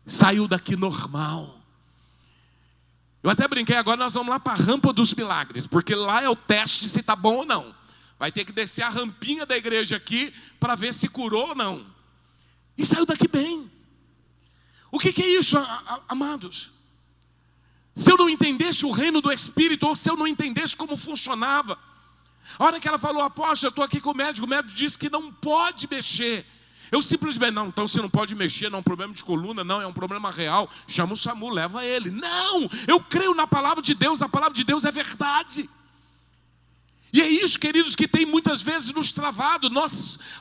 Saiu daqui normal. Eu até brinquei, agora nós vamos lá para a rampa dos milagres, porque lá é o teste se está bom ou não. Vai ter que descer a rampinha da igreja aqui para ver se curou ou não. E saiu daqui bem. O que é isso, amados? Se eu não entendesse o reino do Espírito, ou se eu não entendesse como funcionava. A hora que ela falou, apóstolo, eu estou aqui com o médico disse que não pode mexer. Eu simplesmente, não, então se não pode mexer, não é um problema de coluna, não, é um problema real. Chama o SAMU, leva ele. Não, eu creio na palavra de Deus, a palavra de Deus é verdade. E é isso, queridos, que tem muitas vezes nos travado.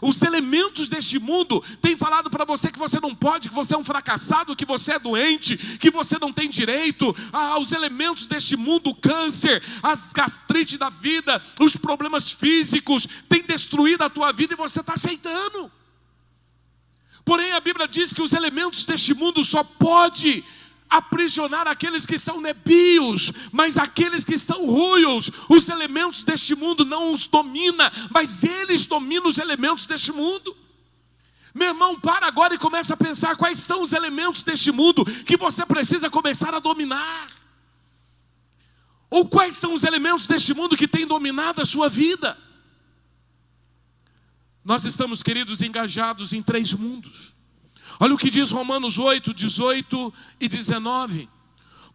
Os elementos deste mundo têm falado para você que você não pode, que você é um fracassado, que você é doente, que você não tem direito. Os elementos deste mundo, o câncer, as gastrites da vida, os problemas físicos, têm destruído a tua vida e você está aceitando. Porém, a Bíblia diz que os elementos deste mundo só pode aprisionar aqueles que são nebios, mas aqueles que são ruios, os elementos deste mundo não os domina, mas eles dominam os elementos deste mundo. Meu irmão, para agora e começa a pensar quais são os elementos deste mundo que você precisa começar a dominar. Ou quais são os elementos deste mundo que têm dominado a sua vida. Nós estamos, queridos, engajados em 3 mundos. Olha o que diz Romanos 8, 18 e 19.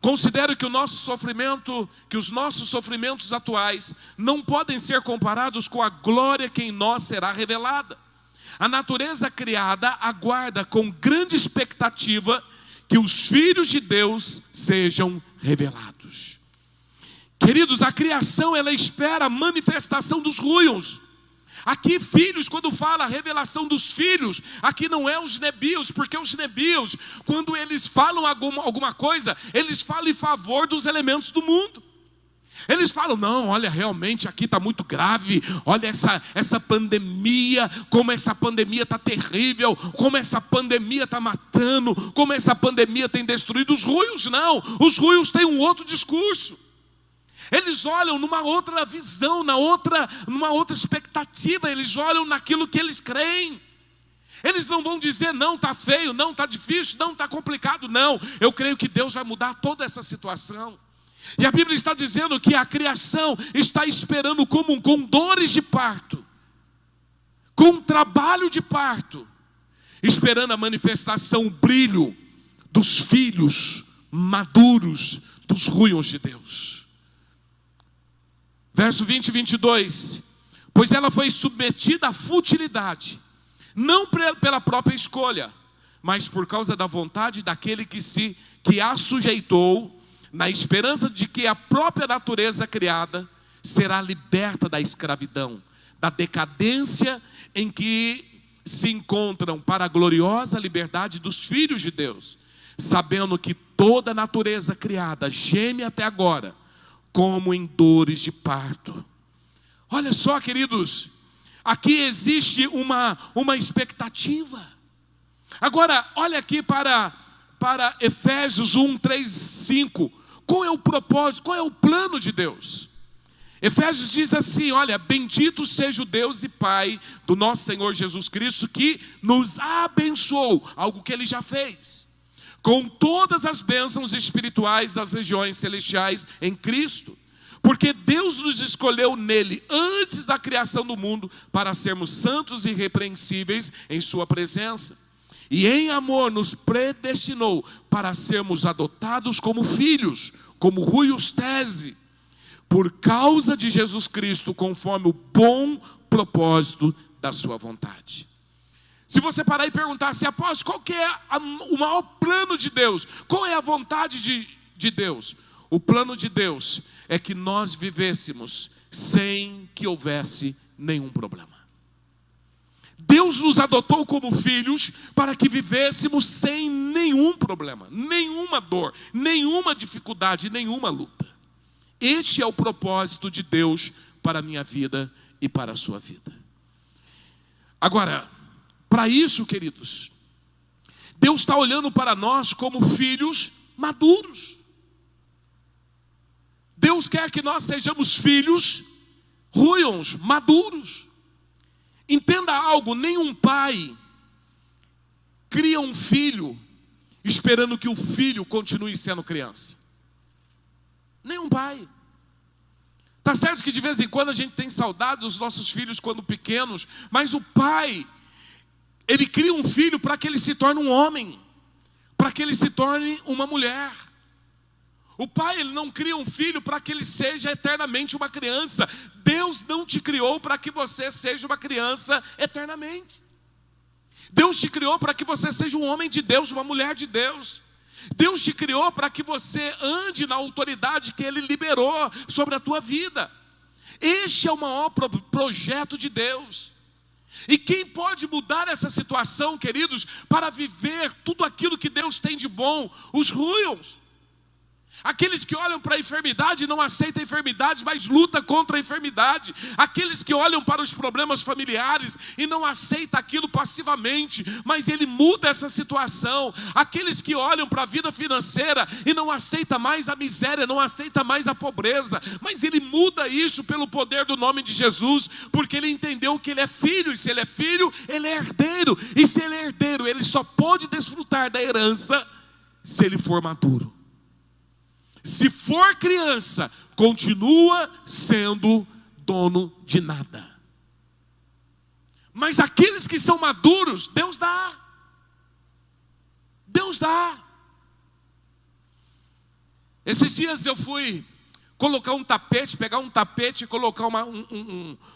Considero que o nosso sofrimento, que os nossos sofrimentos atuais não podem ser comparados com a glória que em nós será revelada. A natureza criada aguarda com grande expectativa que os filhos de Deus sejam revelados. Queridos, a criação ela espera a manifestação dos ruios. Aqui filhos, quando fala a revelação dos filhos, aqui não é os nebios, porque os nebios, quando eles falam alguma coisa, eles falam em favor dos elementos do mundo. Eles falam, não, olha, realmente aqui está muito grave, olha essa pandemia, como essa pandemia está terrível, como essa pandemia está matando, como essa pandemia tem destruído. Os ruios não, os ruios têm um outro discurso. Eles olham numa outra visão, numa outra expectativa, eles olham naquilo que eles creem. Eles não vão dizer, não, está feio, não, está difícil, não, está complicado, não. Eu creio que Deus vai mudar toda essa situação. E a Bíblia está dizendo que a criação está esperando com dores de parto, com trabalho de parto, esperando a manifestação, o brilho dos filhos maduros dos ruios de Deus. Verso 20 e 22, pois ela foi submetida à futilidade, não pela própria escolha, mas por causa da vontade daquele que a sujeitou, na esperança de que a própria natureza criada será liberta da escravidão, da decadência em que se encontram, para a gloriosa liberdade dos filhos de Deus, sabendo que toda a natureza criada geme até agora, como em dores de parto. Olha só, queridos, aqui existe uma expectativa. Agora, olha aqui para Efésios 1, 3, 5. Qual é o propósito, qual é o plano de Deus? Efésios diz assim, olha, bendito seja o Deus e Pai do nosso Senhor Jesus Cristo, que nos abençoou, algo que Ele já fez, com todas as bênçãos espirituais das regiões celestiais em Cristo, porque Deus nos escolheu nele antes da criação do mundo para sermos santos e irrepreensíveis em sua presença, e em amor nos predestinou para sermos adotados como filhos, como ruios tese, por causa de Jesus Cristo, conforme o bom propósito da sua vontade. Se você parar e perguntar assim, apóstolo, qual que é o maior plano de Deus? Qual é a vontade de Deus? O plano de Deus é que nós vivêssemos sem que houvesse nenhum problema. Deus nos adotou como filhos para que vivêssemos sem nenhum problema, nenhuma dor, nenhuma dificuldade, nenhuma luta. Este é o propósito de Deus para a minha vida e para a sua vida. Agora, para isso, queridos, Deus está olhando para nós como filhos maduros. Deus quer que nós sejamos filhos ruios, maduros. Entenda algo, nenhum pai cria um filho esperando que o filho continue sendo criança. Nenhum pai. Está certo que de vez em quando a gente tem saudade dos nossos filhos quando pequenos, mas o pai, ele cria um filho para que ele se torne um homem, para que ele se torne uma mulher. O pai, ele não cria um filho para que ele seja eternamente uma criança. Deus não te criou para que você seja uma criança eternamente. Deus te criou para que você seja um homem de Deus, uma mulher de Deus. Deus te criou para que você ande na autoridade que Ele liberou sobre a tua vida. Este é o maior projeto de Deus. E quem pode mudar essa situação, queridos, para viver tudo aquilo que Deus tem de bom? Os ruios. Aqueles que olham para a enfermidade e não aceitam a enfermidade, mas lutam contra a enfermidade. Aqueles que olham para os problemas familiares e não aceitam aquilo passivamente, mas ele muda essa situação. Aqueles que olham para a vida financeira e não aceitam mais a miséria, não aceitam mais a pobreza, mas ele muda isso pelo poder do nome de Jesus, porque ele entendeu que ele é filho, e se ele é filho, ele é herdeiro. E se ele é herdeiro, ele só pode desfrutar da herança se ele for maduro. Se for criança, continua sendo dono de nada. Mas aqueles que são maduros, Deus dá. Deus dá. Esses dias eu fui colocar um tapete, pegar um tapete e colocar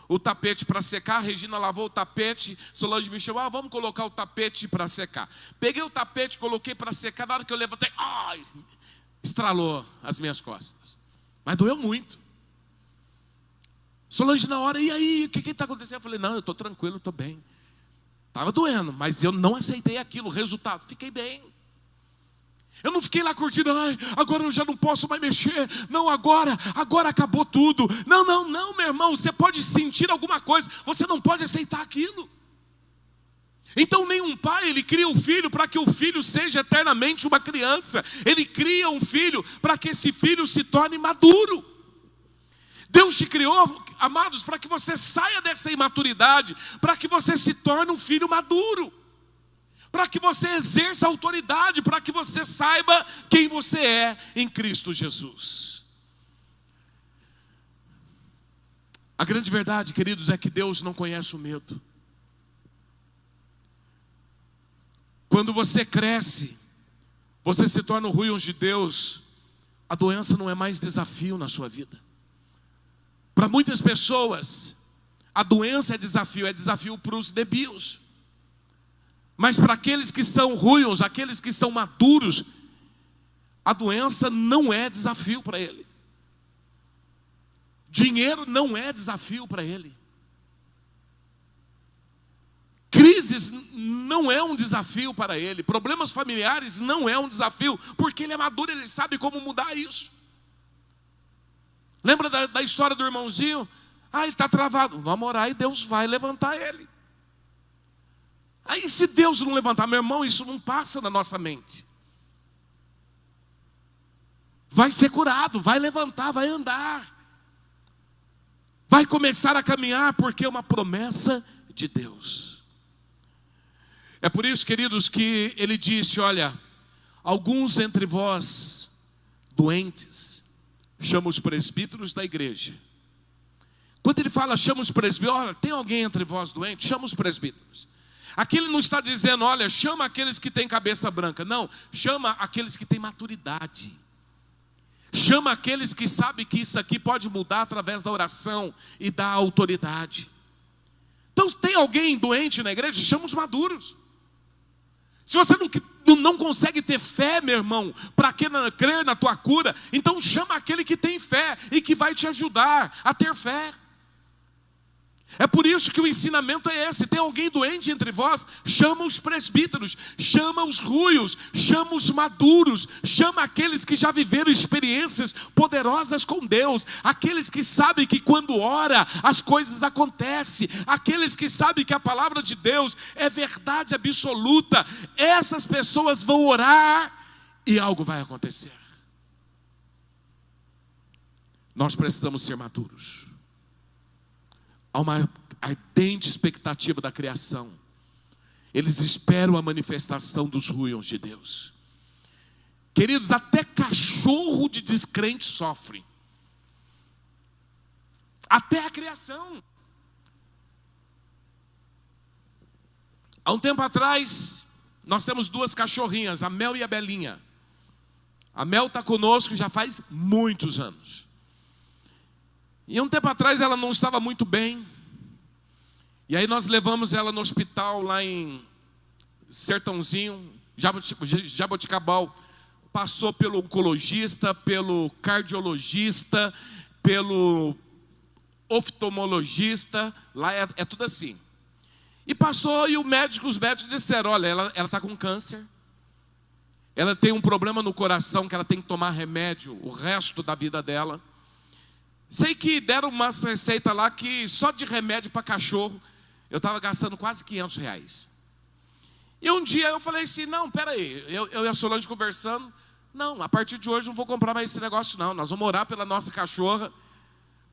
o tapete para secar. A Regina lavou o tapete, Solange me chamou, vamos colocar o tapete para secar. Peguei o tapete, coloquei para secar, na hora que eu levantei, estralou as minhas costas. Mas doeu muito. Solange na hora, e aí, o que está acontecendo? Eu falei, não, eu estou tranquilo, estou bem. Estava doendo, mas eu não aceitei aquilo, o resultado, fiquei bem. Eu não fiquei lá curtindo, agora eu já não posso mais mexer. Não, agora acabou tudo. Não, meu irmão, você pode sentir alguma coisa, você não pode aceitar aquilo. Então nenhum pai, ele cria um filho para que o filho seja eternamente uma criança. Ele cria um filho para que esse filho se torne maduro. Deus te criou, amados, para que você saia dessa imaturidade, para que você se torne um filho maduro, para que você exerça autoridade, para que você saiba quem você é em Cristo Jesus. A grande verdade, queridos, é que Deus não conhece o medo. Quando você cresce, você se torna o ruim de Deus, a doença não é mais desafio na sua vida. Para muitas pessoas, a doença é desafio para os débios. Mas para aqueles que são ruins, aqueles que são maduros, a doença não é desafio para ele. Dinheiro não é desafio para ele. Crises não é um desafio para ele. Problemas familiares não é um desafio, porque ele é maduro, ele sabe como mudar isso. Lembra da história do irmãozinho? Ele está travado. Vamos orar e Deus vai levantar ele. Aí se Deus não levantar, meu irmão, isso não passa na nossa mente. Vai ser curado, vai levantar, vai andar. Vai começar a caminhar, porque é uma promessa de Deus. É por isso, queridos, que ele disse, olha, alguns entre vós doentes, chama os presbíteros da igreja. Quando ele fala chama os presbíteros, olha, tem alguém entre vós doente? Chama os presbíteros. Aqui ele não está dizendo, olha, chama aqueles que têm cabeça branca. Não, chama aqueles que têm maturidade. Chama aqueles que sabem que isso aqui pode mudar através da oração e da autoridade. Então, se tem alguém doente na igreja, chama os maduros. Se você não consegue ter fé, meu irmão, para crer na tua cura, então chama aquele que tem fé e que vai te ajudar a ter fé. É por isso que o ensinamento é esse. Tem alguém doente entre vós? Chama os presbíteros, chama os ruios, chama os maduros, chama aqueles que já viveram experiências poderosas com Deus, aqueles que sabem que quando ora as coisas acontecem, aqueles que sabem que a palavra de Deus é verdade absoluta. Essas pessoas vão orar e algo vai acontecer. Nós precisamos ser maduros. Há uma ardente expectativa da criação. Eles esperam a manifestação dos ruins de Deus. Queridos, até cachorro de descrente sofre. Até a criação. Há um tempo atrás, nós temos duas cachorrinhas, a Mel e a Belinha. A Mel está conosco já faz muitos anos. E um tempo atrás ela não estava muito bem. E aí nós levamos ela no hospital lá em Sertãozinho, Jaboticabal. Passou pelo oncologista, pelo cardiologista, pelo oftalmologista. Lá é tudo assim. E passou e os médicos disseram, olha, ela está com câncer. Ela tem um problema no coração que ela tem que tomar remédio o resto da vida dela. Sei que deram uma receita lá que só de remédio para cachorro eu estava gastando quase R$500. E um dia eu falei assim, não, peraí, eu e a Solange conversando, não, a partir de hoje não vou comprar mais esse negócio não, nós vamos orar pela nossa cachorra,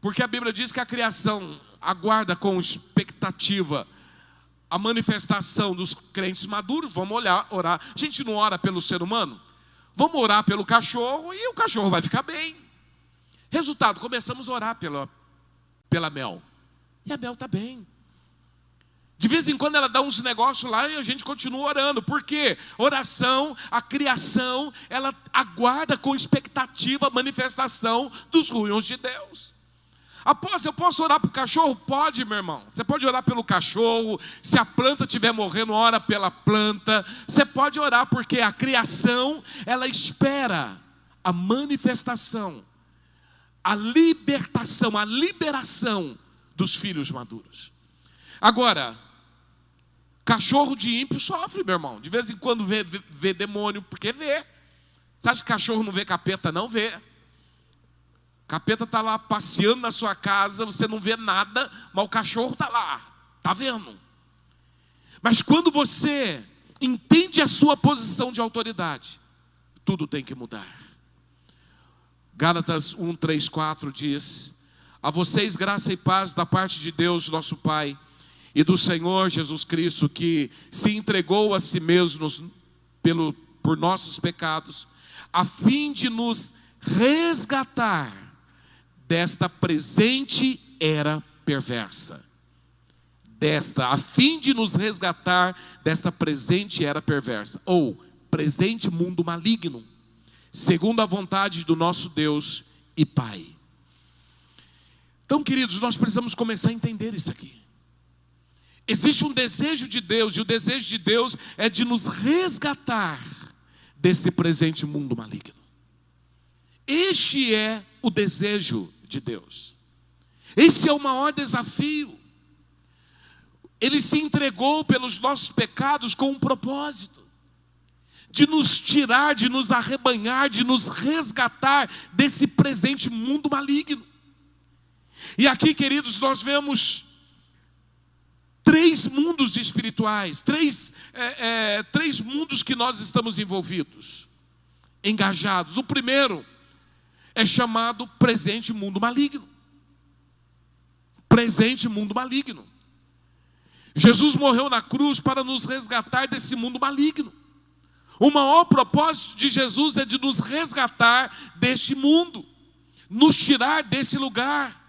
porque a Bíblia diz que a criação aguarda com expectativa a manifestação dos crentes maduros. Vamos orar, a gente não ora pelo ser humano? Vamos orar pelo cachorro e o cachorro vai ficar bem. Resultado, começamos a orar pela Mel. E a Mel está bem. De vez em quando ela dá uns negócios lá e a gente continua orando. Por quê? Oração, a criação, ela aguarda com expectativa a manifestação dos ruins de Deus. Apóstolo, eu posso orar para o cachorro? Pode, meu irmão. Você pode orar pelo cachorro. Se a planta estiver morrendo, ora pela planta. Você pode orar porque a criação, ela espera a manifestação, a libertação, a liberação dos filhos maduros. Agora, cachorro de ímpio sofre, meu irmão. De vez em quando vê demônio, porque vê. Você acha que cachorro não vê capeta? Não vê. Capeta está lá passeando na sua casa, você não vê nada, mas o cachorro está lá, está vendo. Mas quando você entende a sua posição de autoridade, tudo tem que mudar. Gálatas 1, 3, 4 diz: a vocês graça e paz da parte de Deus nosso Pai e do Senhor Jesus Cristo, que se entregou a si mesmo por nossos pecados, a fim de nos resgatar desta presente era perversa. A fim de nos resgatar desta presente era perversa, ou presente mundo maligno, segundo a vontade do nosso Deus e Pai. Então, queridos, nós precisamos começar a entender isso aqui. Existe um desejo de Deus, e o desejo de Deus é de nos resgatar desse presente mundo maligno. Este é o desejo de Deus. Esse é o maior desafio. Ele se entregou pelos nossos pecados com um propósito: de nos tirar, de nos arrebanhar, de nos resgatar desse presente mundo maligno. E aqui, queridos, nós vemos três mundos espirituais, três mundos que nós estamos envolvidos, engajados. O primeiro é chamado presente mundo maligno. Presente mundo maligno. Jesus morreu na cruz para nos resgatar desse mundo maligno. O maior propósito de Jesus é de nos resgatar deste mundo, nos tirar desse lugar,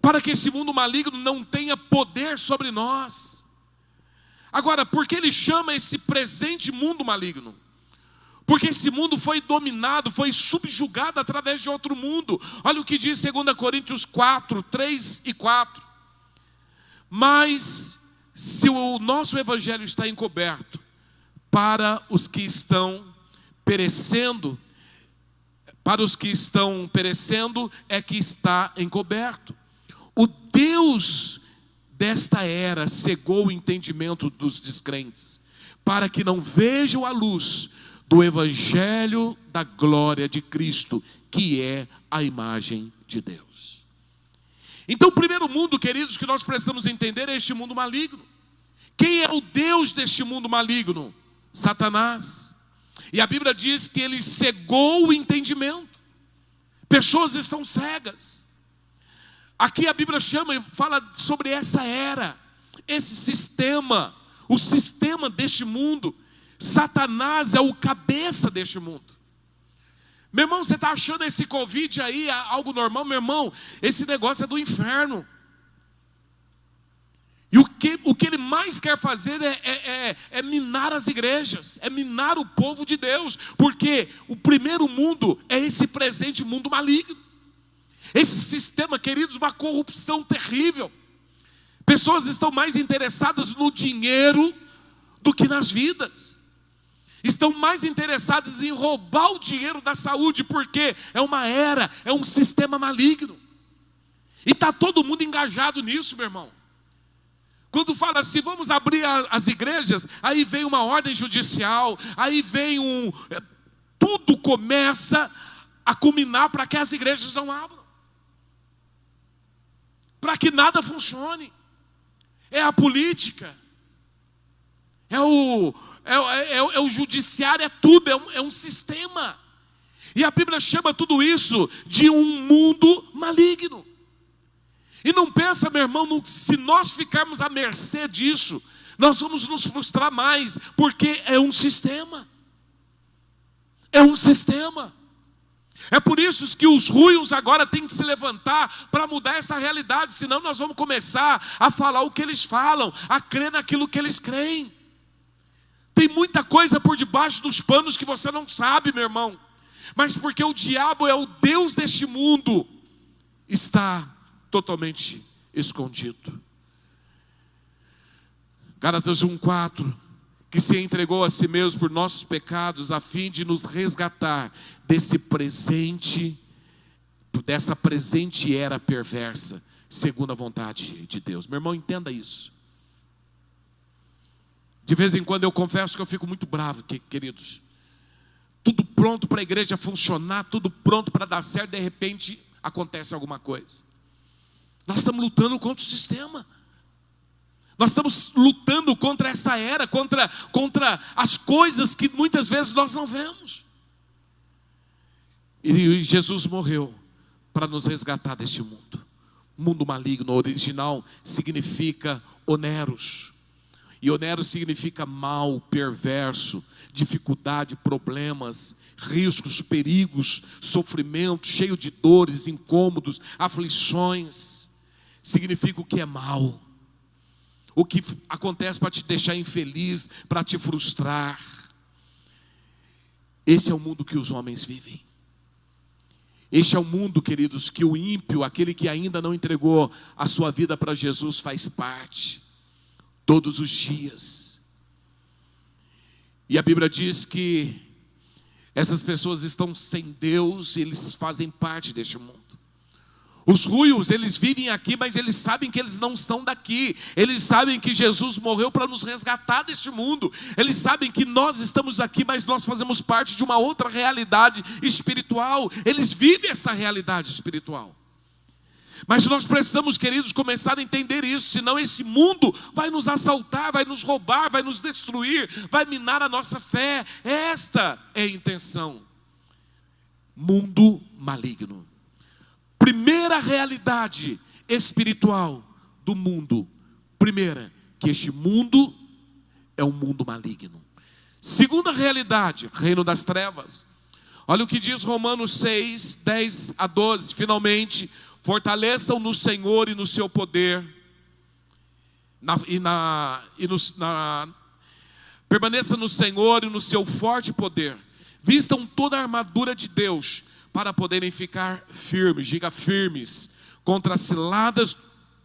para que esse mundo maligno não tenha poder sobre nós. Agora, por que ele chama esse presente mundo maligno? Porque esse mundo foi dominado, foi subjugado através de outro mundo. Olha o que diz 2 Coríntios 4, 3 e 4. Mas se o nosso evangelho está encoberto para os que estão perecendo, é que está encoberto. O Deus desta era cegou o entendimento dos descrentes, para que não vejam a luz do evangelho da glória de Cristo, que é a imagem de Deus. Então, o primeiro mundo, queridos, que nós precisamos entender é este mundo maligno. Quem é o Deus deste mundo maligno? Satanás. E a Bíblia diz que ele cegou o entendimento. Pessoas estão cegas. Aqui a Bíblia chama e fala sobre essa era, esse sistema, o sistema deste mundo. Satanás é o cabeça deste mundo. Meu irmão, você está achando esse Covid aí algo normal? Meu irmão, esse negócio é do inferno. E o que ele mais quer fazer é minar as igrejas, é minar o povo de Deus, porque o primeiro mundo é esse presente mundo maligno. Esse sistema, queridos, uma corrupção terrível. Pessoas estão mais interessadas no dinheiro do que nas vidas. Estão mais interessadas em roubar o dinheiro da saúde, porque é uma era, é um sistema maligno. E está todo mundo engajado nisso, meu irmão. Quando fala assim, vamos abrir as igrejas, aí vem uma ordem judicial, aí vem tudo começa a culminar para que as igrejas não abram, para que nada funcione. É a política, é o judiciário, é tudo, é um sistema. E a Bíblia chama tudo isso de um mundo maligno. E não pensa, meu irmão, se nós ficarmos à mercê disso, nós vamos nos frustrar mais, porque é um sistema. É um sistema. É por isso que os ruins agora têm que se levantar para mudar essa realidade, senão nós vamos começar a falar o que eles falam, a crer naquilo que eles creem. Tem muita coisa por debaixo dos panos que você não sabe, meu irmão, mas porque o diabo é o Deus deste mundo, está totalmente escondido. Gálatas 1:4, que se entregou a si mesmo por nossos pecados, a fim de nos resgatar desse presente, dessa presente era perversa, segundo a vontade de Deus. Meu irmão, entenda isso. De vez em quando eu confesso que eu fico muito bravo, queridos. Tudo pronto para a igreja funcionar, tudo pronto para dar certo, de repente acontece alguma coisa. Nós estamos lutando contra o sistema. Nós estamos lutando contra essa era, contra as coisas que muitas vezes nós não vemos. E Jesus morreu para nos resgatar deste mundo. Mundo maligno, original, significa oneros. E oneros significa mal, perverso, dificuldade, problemas, riscos, perigos, sofrimento, cheio de dores, incômodos, aflições. Significa o que é mal. O que acontece para te deixar infeliz, para te frustrar. Esse é o mundo que os homens vivem. Este é o mundo, queridos, que o ímpio, aquele que ainda não entregou a sua vida para Jesus, faz parte. Todos os dias. E a Bíblia diz que essas pessoas estão sem Deus e eles fazem parte deste mundo. Os ruins, eles vivem aqui, mas eles sabem que eles não são daqui. Eles sabem que Jesus morreu para nos resgatar deste mundo. Eles sabem que nós estamos aqui, mas nós fazemos parte de uma outra realidade espiritual. Eles vivem essa realidade espiritual. Mas nós precisamos, queridos, começar a entender isso. Senão esse mundo vai nos assaltar, vai nos roubar, vai nos destruir, vai minar a nossa fé. Esta é a intenção. Mundo maligno. Primeira realidade espiritual do mundo. Primeira, que este mundo é um mundo maligno. Segunda realidade, reino das trevas. Olha o que diz Romanos 6, 10 a 12. Finalmente, fortaleçam no Senhor e no seu poder. Permaneça no Senhor e no seu forte poder. Vistam toda a armadura de Deus, para poderem ficar firmes, diga firmes, contra as ciladas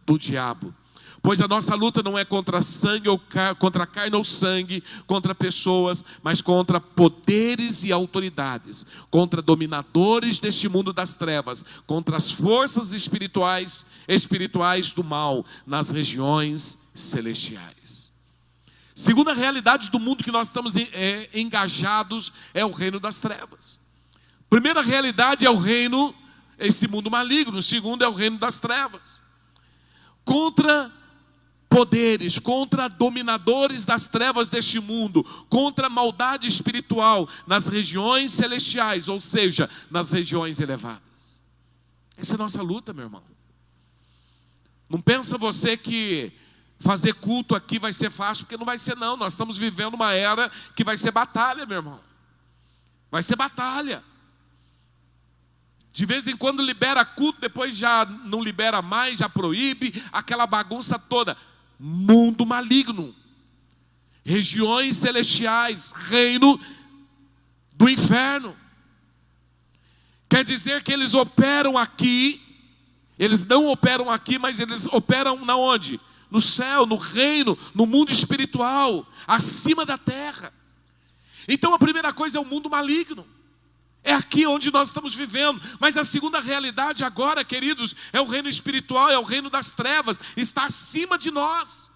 do diabo. Pois a nossa luta não é contra sangue ou contra carne ou sangue, contra pessoas, mas contra poderes e autoridades, contra dominadores deste mundo das trevas, contra as forças espirituais do mal nas regiões celestiais. Segunda realidade do mundo que nós estamos engajados é o reino das trevas. Primeira realidade é o reino, esse mundo maligno. Segundo é o reino das trevas. Contra poderes, contra dominadores das trevas deste mundo, contra a maldade espiritual nas regiões celestiais, ou seja, nas regiões elevadas. Essa é a nossa luta, meu irmão. Não pensa você que fazer culto aqui vai ser fácil, porque não vai ser não. Nós estamos vivendo uma era que vai ser batalha, meu irmão. Vai ser batalha. De vez em quando libera culto, depois já não libera mais, já proíbe, aquela bagunça toda. Mundo maligno. Regiões celestiais, reino do inferno. Quer dizer que eles operam aqui, eles não operam aqui, mas eles operam na onde? No céu, no reino, no mundo espiritual, acima da terra. Então a primeira coisa é o mundo maligno. É aqui onde nós estamos vivendo. Mas a segunda realidade agora, queridos, é o reino espiritual, é o reino das trevas. Está acima de nós.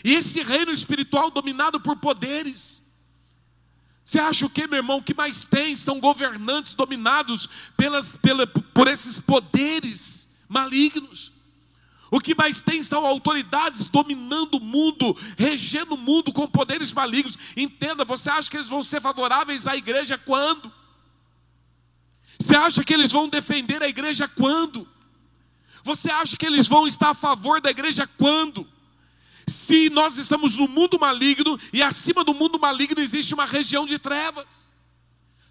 E esse reino espiritual dominado por poderes. Você acha o que, meu irmão? O que mais tem? São governantes dominados por esses poderes malignos. O que mais tem são autoridades dominando o mundo, regendo o mundo com poderes malignos. Entenda, você acha que eles vão ser favoráveis à igreja quando? Você acha que eles vão defender a igreja quando? Você acha que eles vão estar a favor da igreja quando? Se nós estamos no mundo maligno e acima do mundo maligno existe uma região de trevas.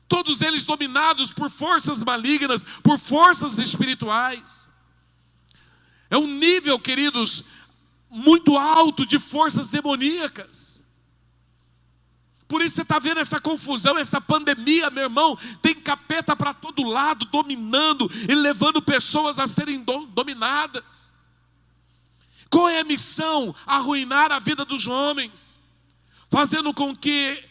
todos eles dominados por forças malignas, por forças espirituais. É um nível, queridos, muito alto de forças demoníacas. Por isso você está vendo essa confusão, essa pandemia, meu irmão. Tem capeta para todo lado, dominando e levando pessoas a serem dominadas. Qual é a missão? Arruinar a vida dos homens, fazendo com que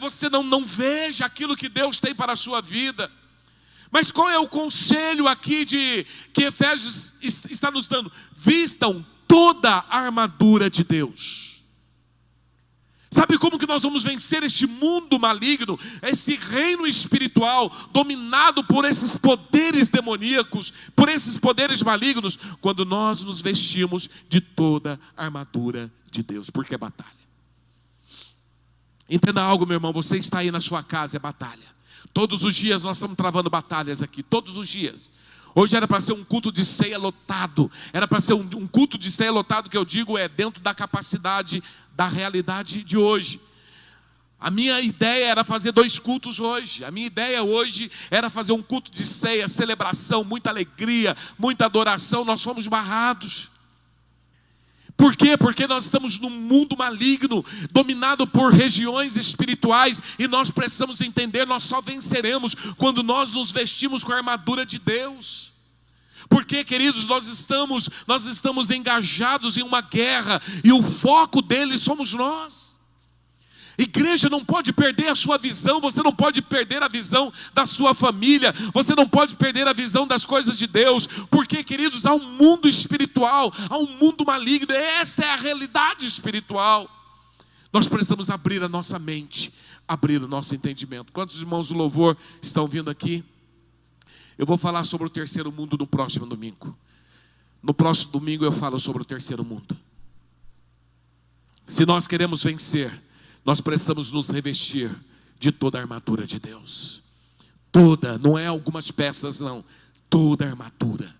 você não veja aquilo que Deus tem para a sua vida. Mas qual é o conselho aqui que Efésios está nos dando? Vistam toda a armadura de Deus. Sabe como que nós vamos vencer este mundo maligno, esse reino espiritual dominado por esses poderes demoníacos, por esses poderes malignos? Quando nós nos vestimos de toda a armadura de Deus. Porque é batalha. Entenda algo, meu irmão, você está aí na sua casa, é batalha. Todos os dias nós estamos travando batalhas aqui, todos os dias. Hoje era para ser um culto de ceia lotado. Era para ser um culto de ceia lotado, que eu digo é dentro da capacidade da realidade de hoje. A minha ideia era fazer 2 cultos hoje. A minha ideia hoje era fazer um culto de ceia, celebração, muita alegria, muita adoração. Nós fomos barrados. Por quê? Porque nós estamos num mundo maligno, dominado por regiões espirituais, e nós precisamos entender, nós só venceremos quando nós nos vestimos com a armadura de Deus. Porque, queridos, nós estamos engajados em uma guerra, e o foco deles somos nós. Igreja não pode perder a sua visão, você não pode perder a visão da sua família, você não pode perder a visão das coisas de Deus, porque, queridos, há um mundo espiritual, há um mundo maligno, esta é a realidade espiritual. Nós precisamos abrir a nossa mente, abrir o nosso entendimento. Quantos irmãos do louvor estão vindo aqui? Eu vou falar sobre o terceiro mundo no próximo domingo. No próximo domingo eu falo sobre o terceiro mundo. Se nós queremos vencer, nós precisamos nos revestir de toda a armadura de Deus. Toda, não é algumas peças não, toda a armadura.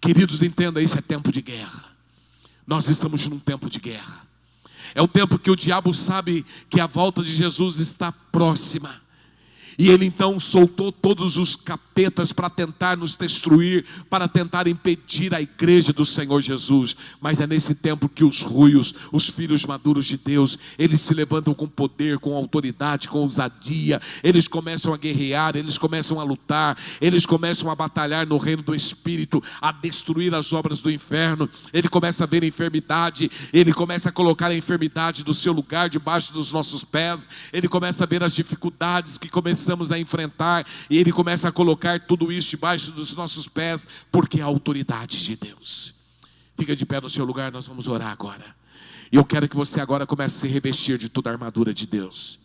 Queridos, entenda, isso é tempo de guerra. Nós estamos num tempo de guerra. É o tempo que o diabo sabe que a volta de Jesus está próxima. E ele então soltou todos os capetas para tentar nos destruir, para tentar impedir a igreja do Senhor Jesus. Mas é nesse tempo que os ruios, os filhos maduros de Deus, eles se levantam com poder, com autoridade, com ousadia. Eles começam a guerrear, eles começam a lutar, eles começam a batalhar no reino do Espírito, a destruir as obras do inferno. Ele começa a ver a enfermidade, ele começa a colocar a enfermidade do seu lugar debaixo dos nossos pés. Ele começa a ver as dificuldades que começamos a enfrentar, e ele começa a colocar tudo isso debaixo dos nossos pés, porque é a autoridade de Deus. Fica de pé no seu lugar, nós vamos orar agora. E eu quero que você agora comece a se revestir de toda a armadura de Deus.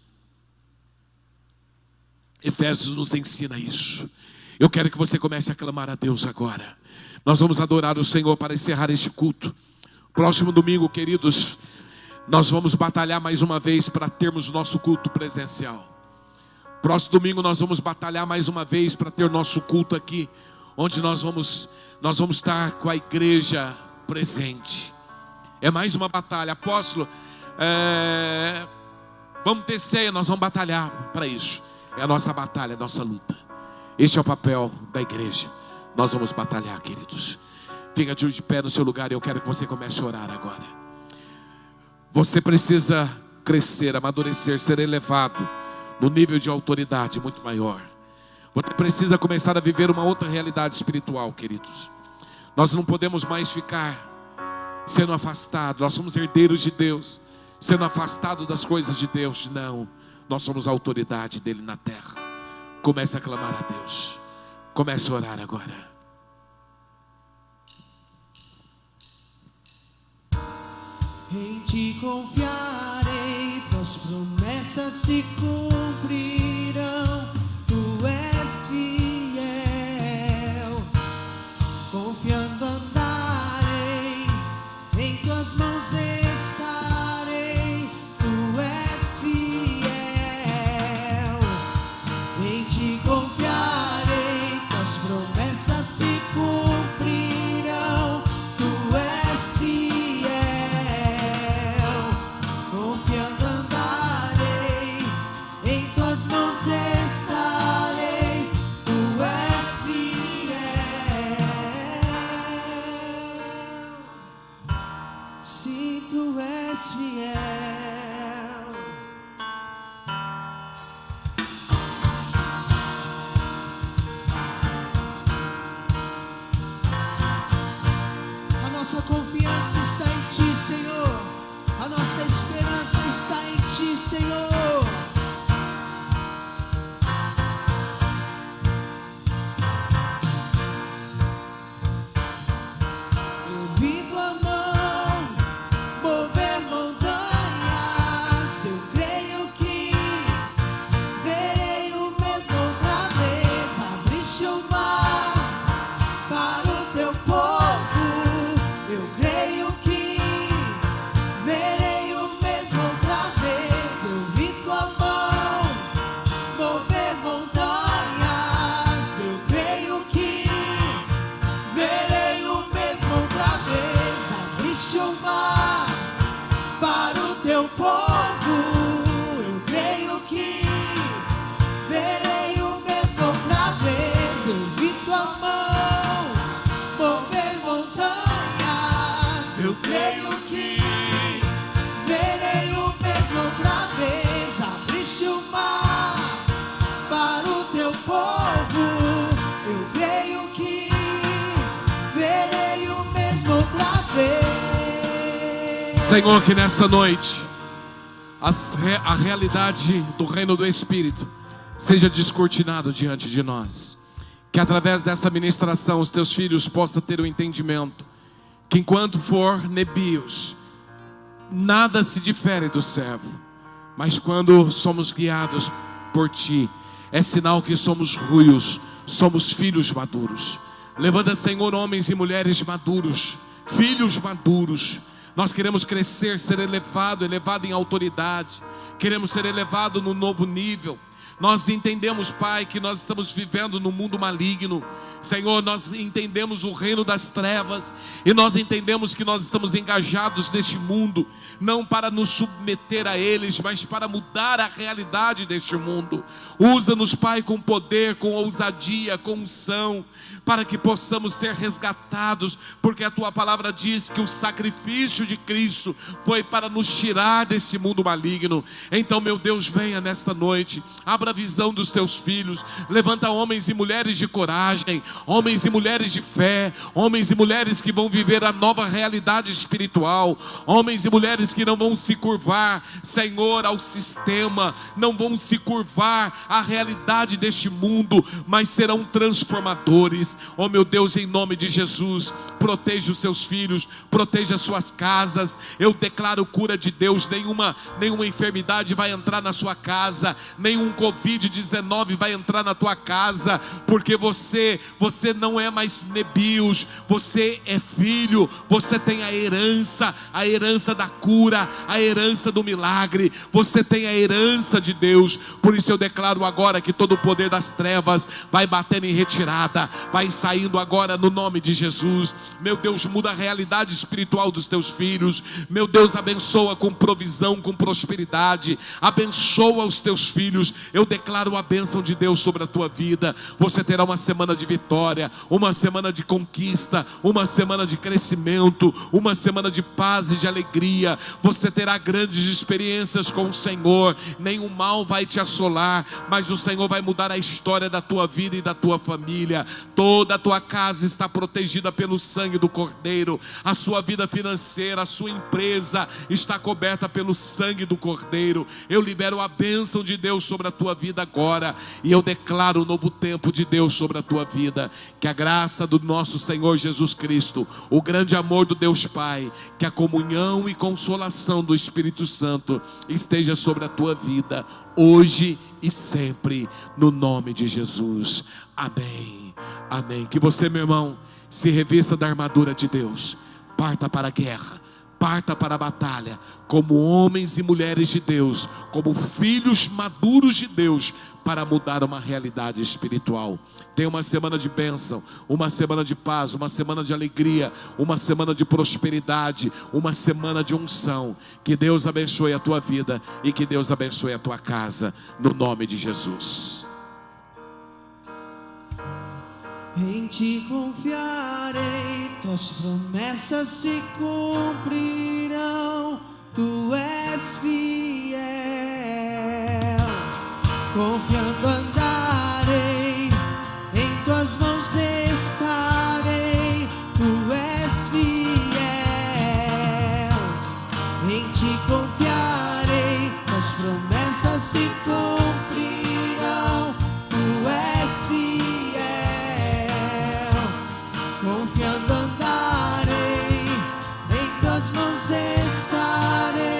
Efésios nos ensina isso. Eu quero que você comece a clamar a Deus agora. Nós vamos adorar o Senhor para encerrar este culto. Próximo domingo, queridos, nós vamos batalhar mais uma vez para termos nosso culto presencial. Próximo domingo nós vamos batalhar mais uma vez para ter nosso culto aqui, onde nós vamos estar com a igreja presente. É mais uma batalha. Apóstolo, vamos ter ceia, nós vamos batalhar para isso. É a nossa batalha, a nossa luta. Este é o papel da igreja. Nós vamos batalhar, queridos. Fica de pé no seu lugar e eu quero que você comece a orar agora. Você precisa crescer, amadurecer, ser elevado no nível de autoridade muito maior. Você precisa começar a viver uma outra realidade espiritual, queridos. Nós não podemos mais ficar sendo afastados. Nós somos herdeiros de Deus, sendo afastados das coisas de Deus. Não, nós somos a autoridade dele na terra. Comece a clamar a Deus. Comece a orar agora. Em ti confiarei, tuas promessas se cumprirão. Tu és fiel, confiando andarei, em tuas mãos estarei. Tu és fiel, em ti confiarei, tuas promessas se cumprirão. Tu és fiel. Confiando andarei, em tuas mãos estarei. nossa confiança está em Ti, Senhor. A nossa esperança está em Ti, Senhor. Eu vi Tua mão mover montanhas. Eu creio que verei o mesmo outra vez. Abriste o mar para o Teu povo. Eu creio que verei o mesmo outra vez. Eu vi Tua mão mover montanhas. Eu creio que verei o mesmo outra vez. Abriste o mar para o Teu povo. Eu creio que verei o mesmo outra vez. Eu vi Tua mão mover montanhas. Eu creio que verei o mesmo outra vez. Abriste o mar para o Teu povo. Eu creio que verei o mesmo outra vez. Senhor, que nessa noite a realidade do reino do Espírito seja descortinado diante de nós. Que através dessa ministração os Teus filhos possam ter o entendimento que enquanto for nebios, nada se difere do servo, mas quando somos guiados por Ti, é sinal que somos ruios, somos filhos maduros. Levanta, Senhor, homens e mulheres maduros, filhos maduros. Nós queremos crescer, ser elevado em autoridade. Queremos ser elevado no novo nível. Nós entendemos, Pai, que nós estamos vivendo num mundo maligno. Senhor, nós entendemos o reino das trevas. E nós entendemos que nós estamos engajados neste mundo, não para nos submeter a eles, mas para mudar a realidade deste mundo. Usa-nos, Pai, com poder, com ousadia, com unção, para que possamos ser resgatados, porque a Tua palavra diz que o sacrifício de Cristo foi para nos tirar desse mundo maligno. Então, meu Deus, venha nesta noite, abra a visão dos Teus filhos, levanta homens e mulheres de coragem, homens e mulheres de fé, homens e mulheres que vão viver a nova realidade espiritual, homens e mulheres que não vão se curvar, Senhor, ao sistema, não vão se curvar à realidade deste mundo, mas serão transformadores. Oh meu Deus, em nome de Jesus, proteja os Seus filhos, proteja as suas casas. Eu declaro cura de Deus. Nenhuma enfermidade vai entrar na sua casa, nenhum Covid-19 vai entrar na tua casa, porque você não é mais nebios, você é filho, você tem a herança da cura, a herança do milagre, você tem a herança de Deus. Por isso eu declaro agora que todo o poder das trevas vai batendo em retirada, vai saindo agora no nome de Jesus. Meu Deus, muda a realidade espiritual dos Teus filhos. Meu Deus, abençoa com provisão, com prosperidade, abençoa os Teus filhos. Eu declaro a bênção de Deus sobre a tua vida. Você terá uma semana de vitória, uma semana de conquista, uma semana de crescimento, uma semana de paz e de alegria. Você terá grandes experiências com o Senhor. Nenhum mal vai te assolar, mas o Senhor vai mudar a história da tua vida e da tua família. Toda a tua casa está protegida pelo sangue do Cordeiro. A sua vida financeira, a sua empresa está coberta pelo sangue do Cordeiro. Eu libero a bênção de Deus sobre a tua vida agora, e eu declaro um novo tempo de Deus sobre a tua vida. Que a graça do nosso Senhor Jesus Cristo, o grande amor do Deus Pai, que a comunhão e consolação do Espírito Santo esteja sobre a tua vida, hoje e sempre, no nome de Jesus. Amém. Amém. Que você, meu irmão, se revista da armadura de Deus. Parta para a guerra, parta para a batalha, como homens e mulheres de Deus, como filhos maduros de Deus, para mudar uma realidade espiritual. Tenha uma semana de bênção, uma semana de paz, uma semana de alegria, uma semana de prosperidade, uma semana de unção. Que Deus abençoe a tua vida e que Deus abençoe a tua casa, no nome de Jesus. Em Ti confiarei, Tuas promessas se cumprirão. Tu és fiel, confiando andarei, em Tuas mãos estarei. Tu és fiel. confiando andarei, em tuas mãos estarei.